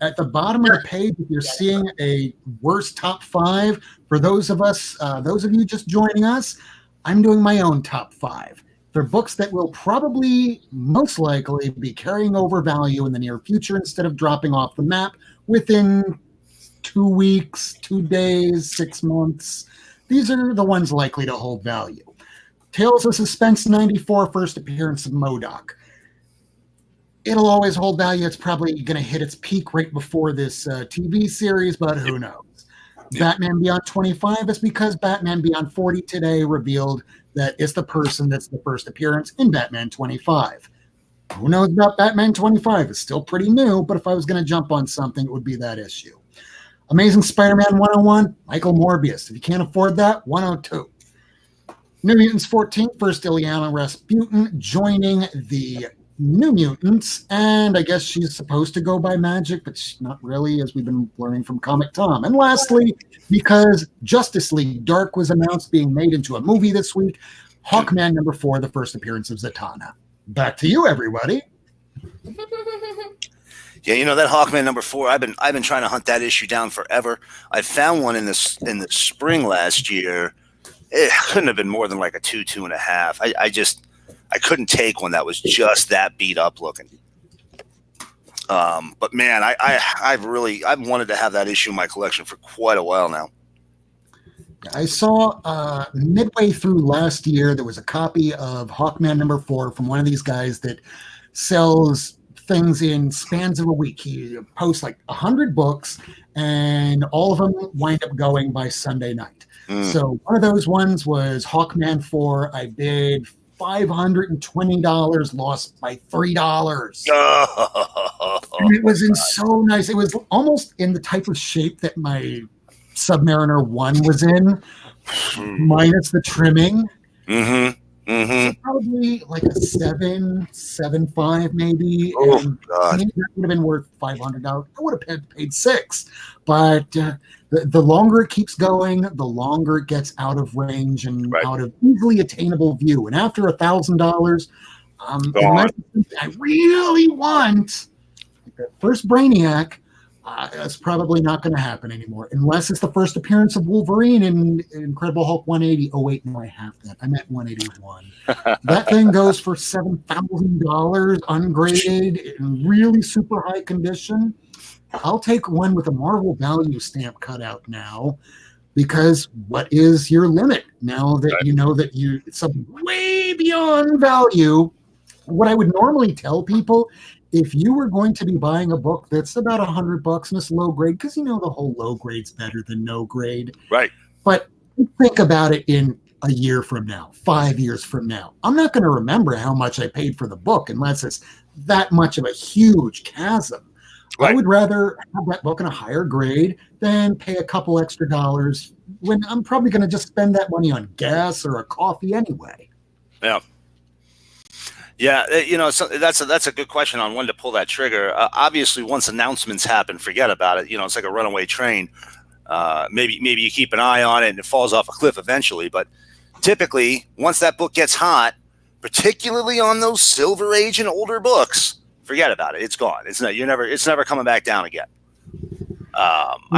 at the bottom of the page, if you're seeing a worst top 5, for those of you just joining us, I'm doing my own top 5. They're books that will probably, most likely, be carrying over value in the near future instead of dropping off the map within 2 weeks, 2 days, 6 months. These are the ones likely to hold value. Tales of Suspense 94, first appearance of MODOK. It'll always hold value. It's probably going to hit its peak right before this TV series, but who knows? Batman Beyond 25 is because Batman Beyond 40 today revealed that it's the person that's the first appearance in Batman 25. Who knows about Batman 25? It's still pretty new, but if I was going to jump on something, it would be that issue. Amazing Spider-Man 101, Michael Morbius. If you can't afford that, 102. New Mutants 14, first Illyana Rasputin joining the New Mutants, and I guess she's supposed to go by Magic, but she's not really, as we've been learning from Comic Tom. And lastly, because Justice League Dark was announced being made into a movie this week, Hawkman number 4, the first appearance of Zatanna. Back to you, everybody. Yeah, that Hawkman number 4. I've been trying to hunt that issue down forever. I found one in the spring last year. It couldn't have been more than like a 2.5. I couldn't take one that was just that beat up looking. But man, I've wanted to have that issue in my collection for quite a while now. I saw midway through last year, there was a copy of Hawkman number 4 from one of these guys that sells things in spans of a week. He posts like 100 books, and all of them wind up going by Sunday night. So one of those ones was Hawkman 4. I bid $520, lost by $3. And it was so nice. It was almost in the type of shape that my Submariner 1 was in, minus the trimming. So probably like a 7.5 maybe. Oh, and God. Maybe that would have been worth $500. I would have paid $6. But the longer it keeps going, the longer it gets out of range and out of easily attainable view. And after $1,000, unless I really want the first Brainiac, that's probably not going to happen anymore, unless it's the first appearance of Wolverine in Incredible Hulk 180. Oh, wait, no, I have that. I meant 181. That thing goes for $7,000 ungraded in really super high condition. I'll take one with a Marvel value stamp cut out now, because what is your limit now that you know that it's something way beyond value? What I would normally tell people, if you were going to be buying a book that's about $100 and it's low grade, because the whole low grade's better than no grade. Right. But think about it in a year from now, 5 years from now. I'm not going to remember how much I paid for the book unless it's that much of a huge chasm. Right. I would rather have that book in a higher grade than pay a couple extra dollars when I'm probably going to just spend that money on gas or a coffee anyway. Yeah. Yeah, so that's a good question on when to pull that trigger. Obviously, once announcements happen, forget about it. It's like a runaway train. Maybe you keep an eye on it and it falls off a cliff eventually. But typically, once that book gets hot, particularly on those Silver Age and older books, forget about it. It's gone. It's never coming back down again.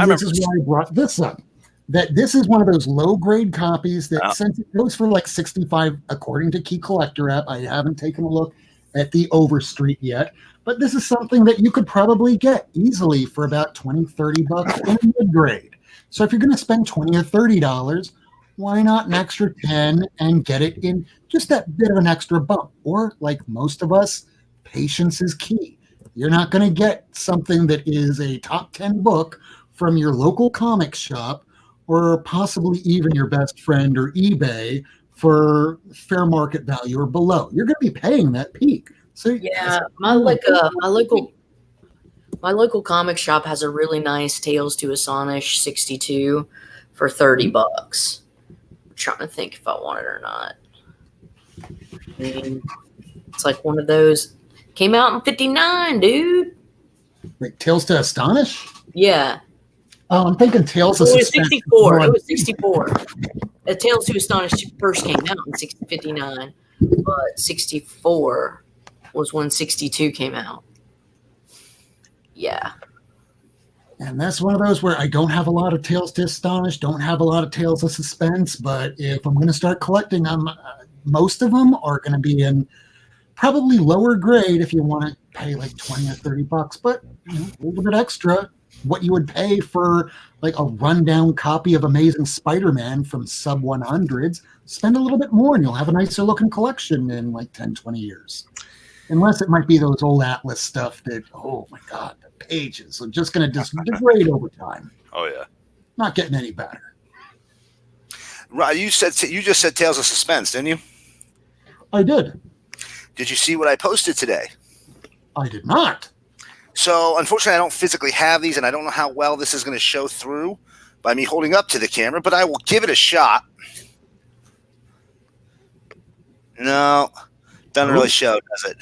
This is why I brought this up. That this is one of those low grade copies that since it goes for like $65 according to Key Collector app. I haven't taken a look at the Overstreet yet, but this is something that you could probably get easily for about $20-$30 in mid grade. So if you're going to spend $20 or $30, why not an extra 10 and get it in just that bit of an extra bump? Or like most of us, patience is key. You're not going to get something that is a top 10 book from your local comic shop or possibly even your best friend or eBay for fair market value or below. You're going to be paying that peak. So yeah, my local comic shop has a really nice Tales to Astonish 62 for $30. I'm trying to think if I want it or not. I mean, it's like one of those came out in 59, dude. Wait, Tales to Astonish? Yeah. Oh, I'm thinking Tales of Suspense. Suspense. 64. It was 64. Tales to Astonish first came out in 59, but 64 was when 62 came out. Yeah. And that's one of those where I don't have a lot of Tales to Astonish, don't have a lot of Tales of Suspense, but if I'm going to start collecting them, most of them are going to be in probably lower grade if you want to pay like $20 or $30, but a little bit extra. What you would pay for like a rundown copy of Amazing Spider-Man from sub 100s, spend a little bit more and you'll have a nicer looking collection in like 10, 20 years. Unless it might be those old Atlas stuff that, oh my God, the pages are just going to degrade over time. Oh, yeah. Not getting any better. Right. You just said Tales of Suspense, didn't you? I did. Did you see what I posted today? I did not. So, unfortunately, I don't physically have these, and I don't know how well this is going to show through by me holding up to the camera, but I will give it a shot. No, doesn't really show, does it?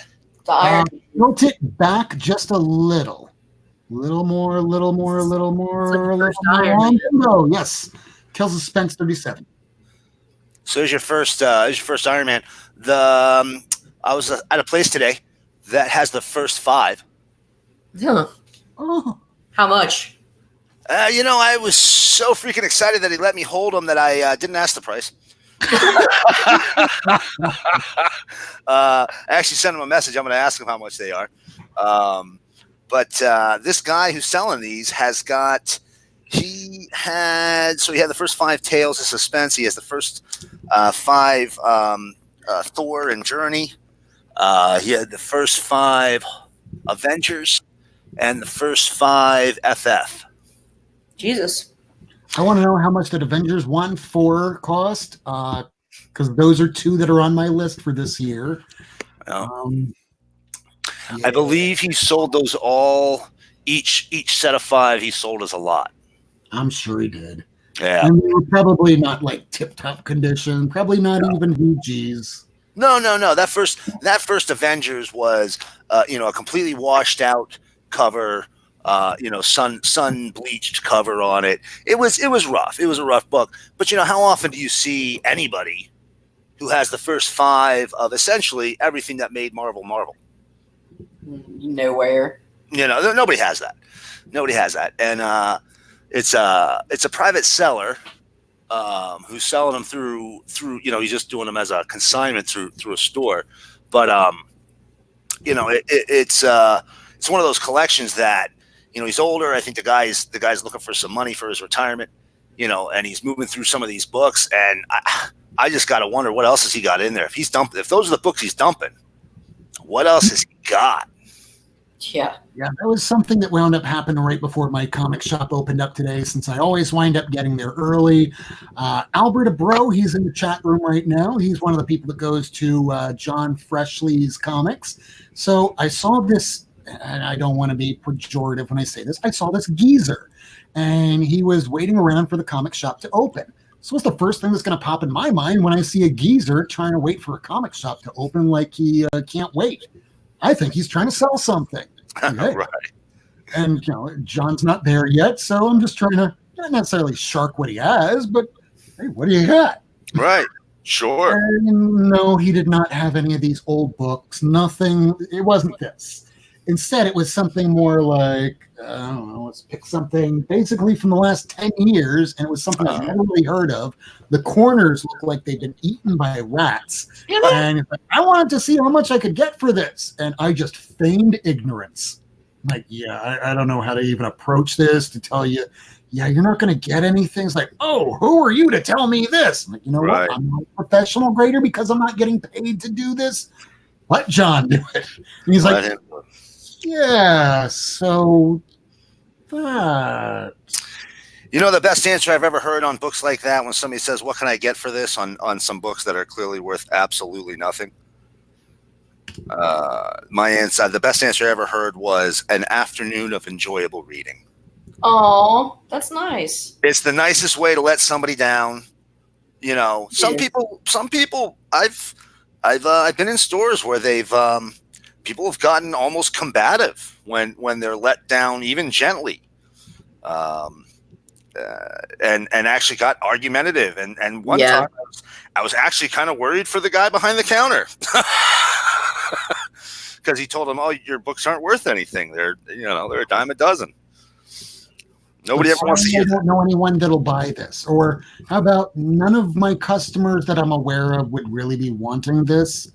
Tilt it back just a little. Little more. Oh, yes. Tales of Suspense 37. So here's your first Iron Man. I was at a place today that has the first 5. Huh. Oh. How much? I was so freaking excited that he let me hold them that I didn't ask the price. I actually sent him a message. I'm going to ask him how much they are. But this guy who's selling these he had the first 5 Tales of Suspense. He has the first 5 Thor and Journey. He had the first 5 Avengers and the first 5 FF. Jesus. I want to know how much did Avengers 1-4 cost, because those are 2 that are on my list for this year. Yeah. I believe he sold those all, each set of 5 he sold as a lot. I'm sure he did. Yeah. And they were probably not like tip-top condition, probably not even VGs. No. That first Avengers was, a completely washed out cover, sun bleached cover on it. It was rough. It was a rough book. But how often do you see anybody who has the first 5 of essentially everything that made Marvel? Nowhere. Nobody has that. And it's a private seller who's selling them through he's just doing them as a consignment through a store. But it's one of those collections that he's older. I think the guy's looking for some money for his retirement, and he's moving through some of these books, and I just got to wonder what else has he got in there. If those are the books he's dumping, what else has he got? Yeah, that was something that wound up happening right before my comic shop opened up today, since I always wind up getting there early. Albert Abro, he's in the chat room right now. He's one of the people that goes to John Freshley's comics. So I saw this, and I don't want to be pejorative when I say this, I saw this geezer, and he was waiting around for the comic shop to open. So what's the first thing that's going to pop in my mind when I see a geezer trying to wait for a comic shop to open like he can't wait? I think he's trying to sell something. Okay. Right. And John's not there yet, so I'm just trying to not necessarily shark what he has, but hey, what do you got? Right. Sure. And no, he did not have any of these old books. Nothing. It wasn't this. Instead, it was something more like, I don't know, let's pick something basically from the last 10 years, and it was something I've never really heard of. The corners look like they've been eaten by rats. And it's like, I wanted to see how much I could get for this. And I just feigned ignorance. Like, yeah, I don't know how to even approach this to tell you, yeah, you're not going to get anything. It's like, oh, who are you to tell me this? I'm like, you know Right. what? I'm not a professional grader because I'm not getting paid to do this. Let John do it. And he's like, yeah, so that. You know, the best answer I've ever heard on books like that, when somebody says, what can I get for this on some books that are clearly worth absolutely nothing? My answer, the best answer I ever heard was an afternoon of enjoyable reading. Oh, that's nice. It's the nicest way to let somebody down. You know, some people, I've been in stores where people have gotten almost combative when they're let down, even gently, and actually got argumentative. And one time I was actually kind of worried for the guy behind the counter because he told him, "Oh, your books aren't worth anything. They're a dime a dozen." Nobody ever wants to hear that. I don't know anyone that'll buy this. Or how about none of my customers that I'm aware of would really be wanting this?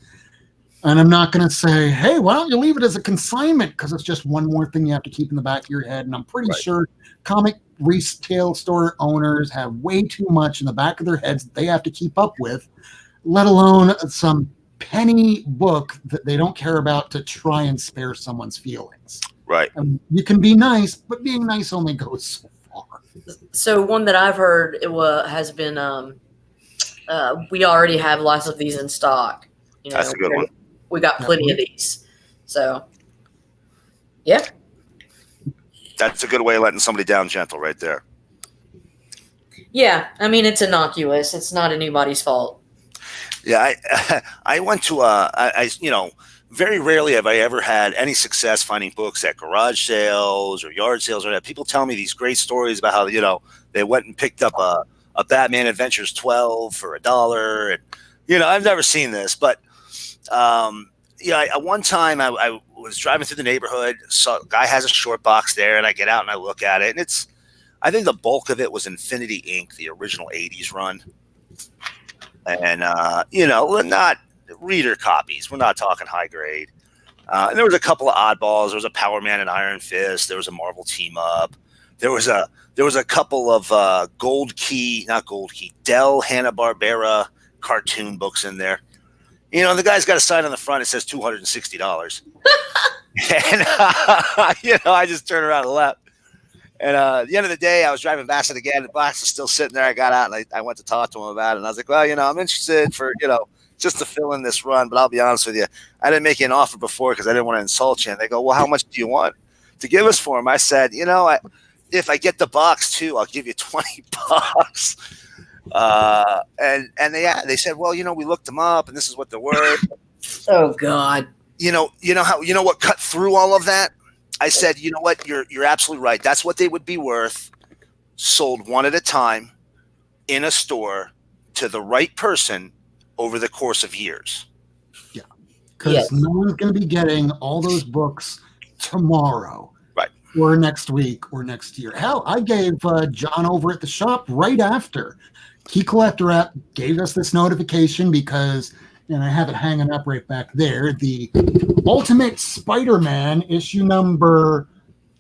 And I'm not going to say, hey, why don't you leave it as a consignment? Because it's just one more thing you have to keep in the back of your head. And I'm pretty sure comic retail store owners have way too much in the back of their heads that they have to keep up with, let alone some penny book that they don't care about to try and spare someone's feelings. Right. You can be nice, but being nice only goes so far. So one that I've heard has been we already have lots of these in stock. You know, that's a good one. We got plenty of these. So, yeah. That's a good way of letting somebody down gentle right there. Yeah, I mean, it's innocuous. It's not anybody's fault. Yeah, I went to very rarely have I ever had any success finding books at garage sales or yard sales or that. People tell me these great stories about how, they went and picked up a Batman Adventures 12 for $1. And, I've never seen this, but, one time I was driving through the neighborhood, saw a guy has a short box there, and I get out and I look at it, and I think the bulk of it was Infinity Inc., the original 80s run. And, not reader copies. We're not talking high grade. And there was a couple of oddballs. There was a Power Man and Iron Fist. There was a Marvel Team Up. There was a couple of Dell Hanna-Barbera cartoon books in there. The guy's got a sign on the front. It says $260. And, I just turned around and left. And at the end of the day, I was driving past it again. The box is still sitting there. I got out and I went to talk to him about it. And I was like, well, I'm interested for, just to fill in this run. But I'll be honest with you, I didn't make you an offer before because I didn't want to insult you. And they go, well, how much do you want to give us for them? I said, if I get the box too, I'll give you $20. And they said, well, we looked them up and this is what they're worth. Oh God. What cut through all of that? I said, you know what? You're absolutely right. That's what they would be worth, sold one at a time in a store to the right person over the course of years. Yeah. Because no one's going to be getting all those books tomorrow. Right. Or next week or next year. Hell, I gave John over at the shop right after. Key Collector app gave us this notification because, and I have it hanging up right back there, the Ultimate Spider-Man issue number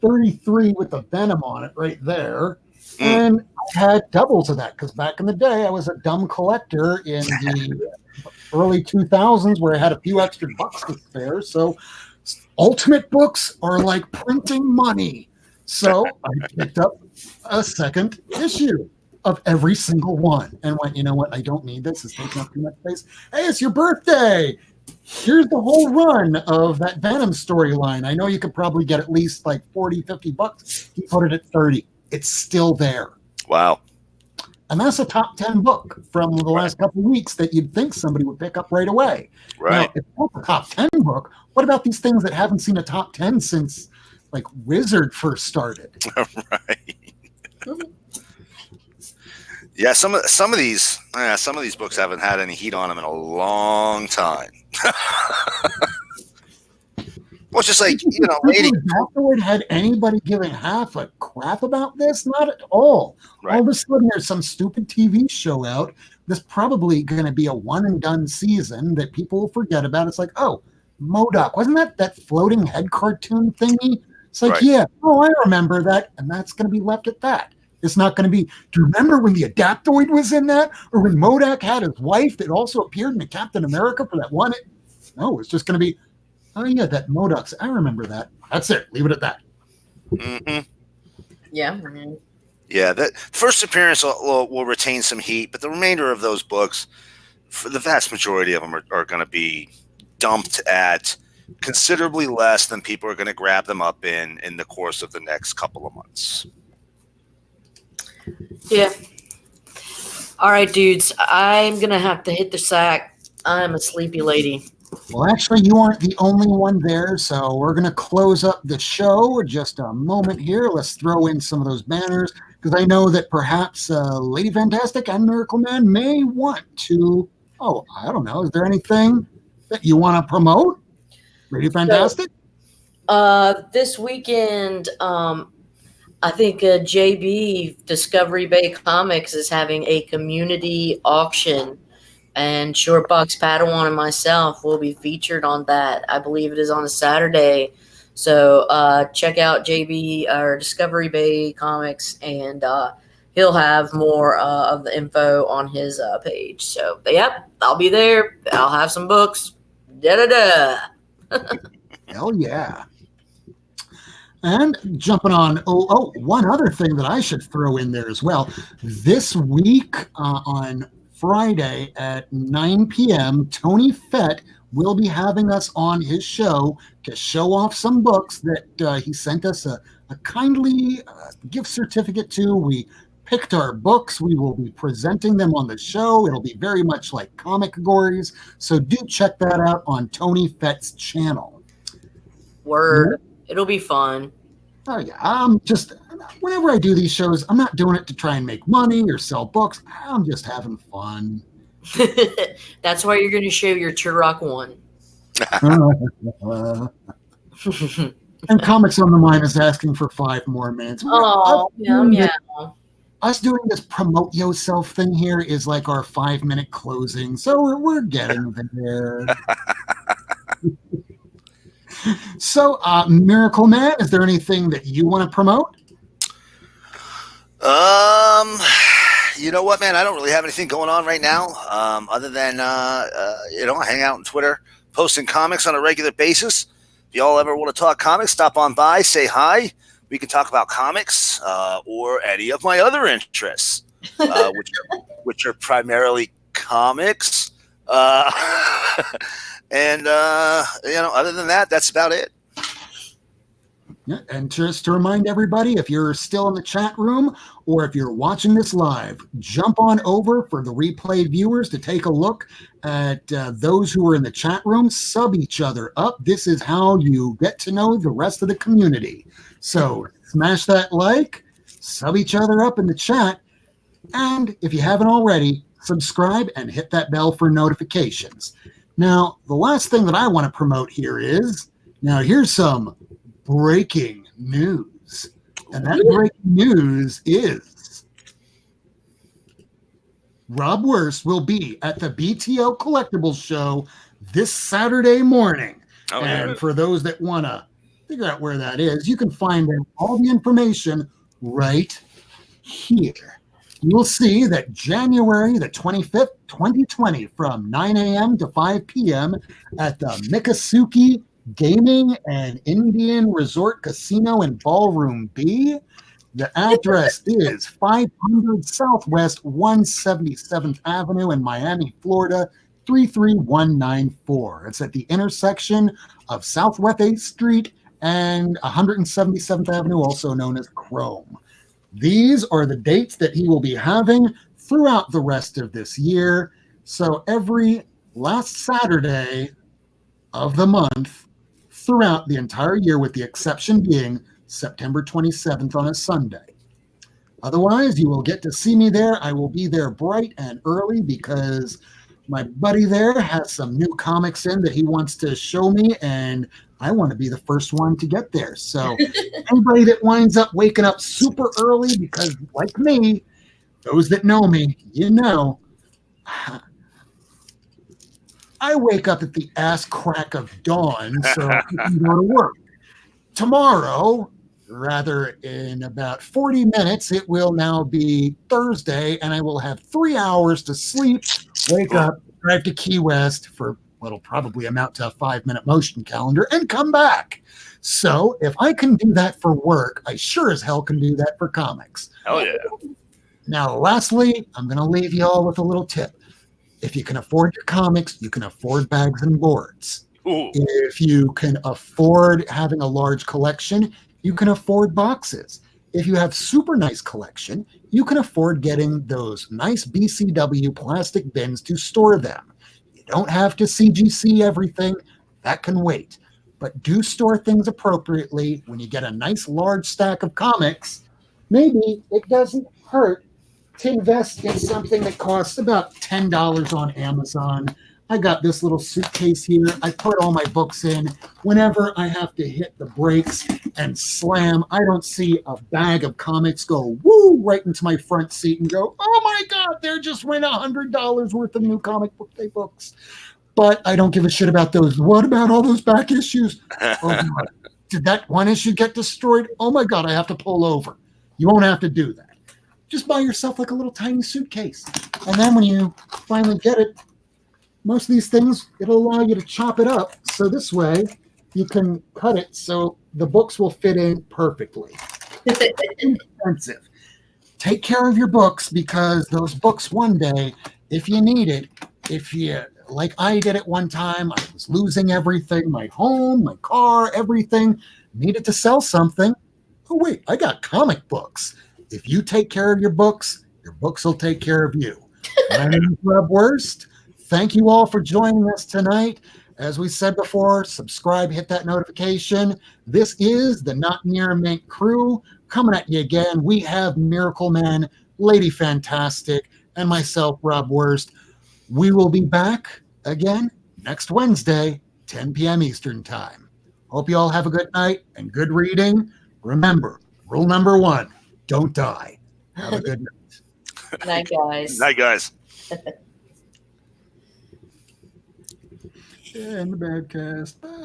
33 with the Venom on it right there. And I had doubles of that because back in the day, I was a dumb collector in the early 2000s where I had a few extra bucks to spare. So Ultimate books are like printing money. So I picked up a second issue of every single one and went, you know what? I don't need this. It's taking up too much space. Hey, it's your birthday. Here's the whole run of that Venom storyline. I know you could probably get at least like 40, 50 bucks. He put it at 30. It's still there. Wow. And that's a top 10 book from the last couple of weeks that you'd think somebody would pick up right away. Right. Now, if it's a top 10 book, what about these things that haven't seen a top 10 since like Wizard first started? Right. Yeah, some of these books haven't had any heat on them in a long time. Well, it's just like, lady. Afterward, had anybody giving half a crap about this? Not at all. Right. All of a sudden, there's some stupid TV show out that's probably going to be a one and done season that people will forget about. It's like, oh, MODOK, wasn't that floating head cartoon thingy? It's like, Right. yeah, oh, I remember that, and that's going to be left at that. It's not going to be, do you remember when the Adaptoid was in that? Or when MODOK had his wife that also appeared in the Captain America for that one? No, it's just going to be, oh, yeah, that MODOK. I remember that. That's it. Leave it at that. Mm-hmm. Yeah. Yeah, that first appearance will retain some heat, but the remainder of those books, for the vast majority of them, are going to be dumped at considerably less than people are going to grab them up in the course of the next couple of months. Yeah. All right, dudes. I'm going to have to hit the sack. I'm a sleepy lady. Well, actually, you aren't the only one there, so we're going to close up the show in just a moment here. Let's throw in some of those banners, because I know that perhaps Lady Fantastic and Miracleman may want to, I don't know, is there anything that you want to promote? Lady Fantastic? This weekend, I think JB, Discovery Bay Comics, is having a community auction. And Shortbox Padawan and myself will be featured on that. I believe it is on a Saturday. So check out JB or Discovery Bay Comics, and he'll have more of the info on his page. So, yep, I'll be there. I'll have some books. Da-da-da. Hell yeah. And jumping on, one other thing that I should throw in there as well. This week on Friday at 9 p.m., Tony Fett will be having us on his show to show off some books that he sent us a kindly gift certificate to. We picked our books. We will be presenting them on the show. It'll be very much like Comic Gories. So do check that out on Tony Fett's channel. Word. It'll be fun. Oh, yeah. Whenever I do these shows, I'm not doing it to try and make money or sell books. I'm just having fun. That's why you're going to show your Turok one. And Comics on the Mind is asking for 5 more minutes. Oh, yeah. Us doing this promote yourself thing here is like our 5-minute closing, so we're getting there. So, Miracleman, is there anything that you want to promote? You know what, man? I don't really have anything going on right now, other than I hang out on Twitter, posting comics on a regular basis. If y'all ever want to talk comics, stop on by, say hi. We can talk about comics or any of my other interests, which are primarily comics. And other than that, that's about it. Yeah, and just to remind everybody, if you're still in the chat room or if you're watching this live, jump on over for the replay viewers to take a look at those who are in the chat room. Sub each other up. This is how you get to know the rest of the community. So smash that like, sub each other up in the chat, and if you haven't already, subscribe and hit that bell for notifications. Now, the last thing that I want to promote here is, here's some breaking news. And that breaking news is Rob Wurst will be at the BTO Collectibles Show this Saturday morning. Oh, and yeah. For those that want to figure out where that is, you can find all the information right here. You'll see that January the 25th, 2020, from 9 a.m. to 5 p.m. at the Miccosukee Gaming and Indian Resort Casino and Ballroom B. The address is 500 Southwest 177th Avenue in Miami, Florida, 33194. It's at the intersection of Southwest 8th Street and 177th Avenue, also known as Chrome. These are the dates that he will be having throughout the rest of this year. So every last Saturday of the month throughout the entire year, with the exception being September 27th on a Sunday. Otherwise, you will get to see me there. I will be there bright and early because my buddy there has some new comics in that he wants to show me, and I want to be the first one to get there. So, anybody that winds up waking up super early, because like me, those that know me, you know, I wake up at the ass crack of dawn so I can go to work. Tomorrow, rather in about 40 minutes, it will now be Thursday, and I will have 3 hours to sleep, wake up, drive to Key West for what'll probably amount to a 5-minute motion calendar, and come back. So if I can do that for work, I sure as hell can do that for comics. Hell yeah. Now, lastly, I'm going to leave you all with a little tip. If you can afford your comics, you can afford bags and boards. Ooh. If you can afford having a large collection, you can afford boxes. If you have super nice collection, you can afford getting those nice BCW plastic bins to store them. You don't have to CGC everything. That can wait. But do store things appropriately. When you get a nice large stack of comics, maybe it doesn't hurt to invest in something that costs about $10 on Amazon. I got this little suitcase here. I put all my books in. Whenever I have to hit the brakes and slam, I don't see a bag of comics go woo right into my front seat and go, oh my God, there just went $100 worth of new comic book day books. But I don't give a shit about those. What about all those back issues? Oh God. Did that one issue get destroyed? Oh my God, I have to pull over. You won't have to do that. Just buy yourself like a little tiny suitcase. And then when you finally get it, most of these things, it'll allow you to chop it up. So this way you can cut it so the books will fit in perfectly. Expensive. Take care of your books because those books one day, if you need it, if you, like I did at one time, I was losing everything, my home, my car, everything, needed to sell something. Oh, wait, I got comic books. If you take care of your books will take care of you. My name is Rob Worst. Thank you all for joining us tonight. As we said before, subscribe, hit that notification. This is the Not Near Mint crew coming at you again. We have Miracleman, Lady Fantastic, and myself, Rob Worst. We will be back again next Wednesday, 10 p.m. Eastern Time. Hope you all have a good night and good reading. Remember, rule number 1, don't die. Have a good night. Night, guys. Night, guys. And the Badcast. Bye.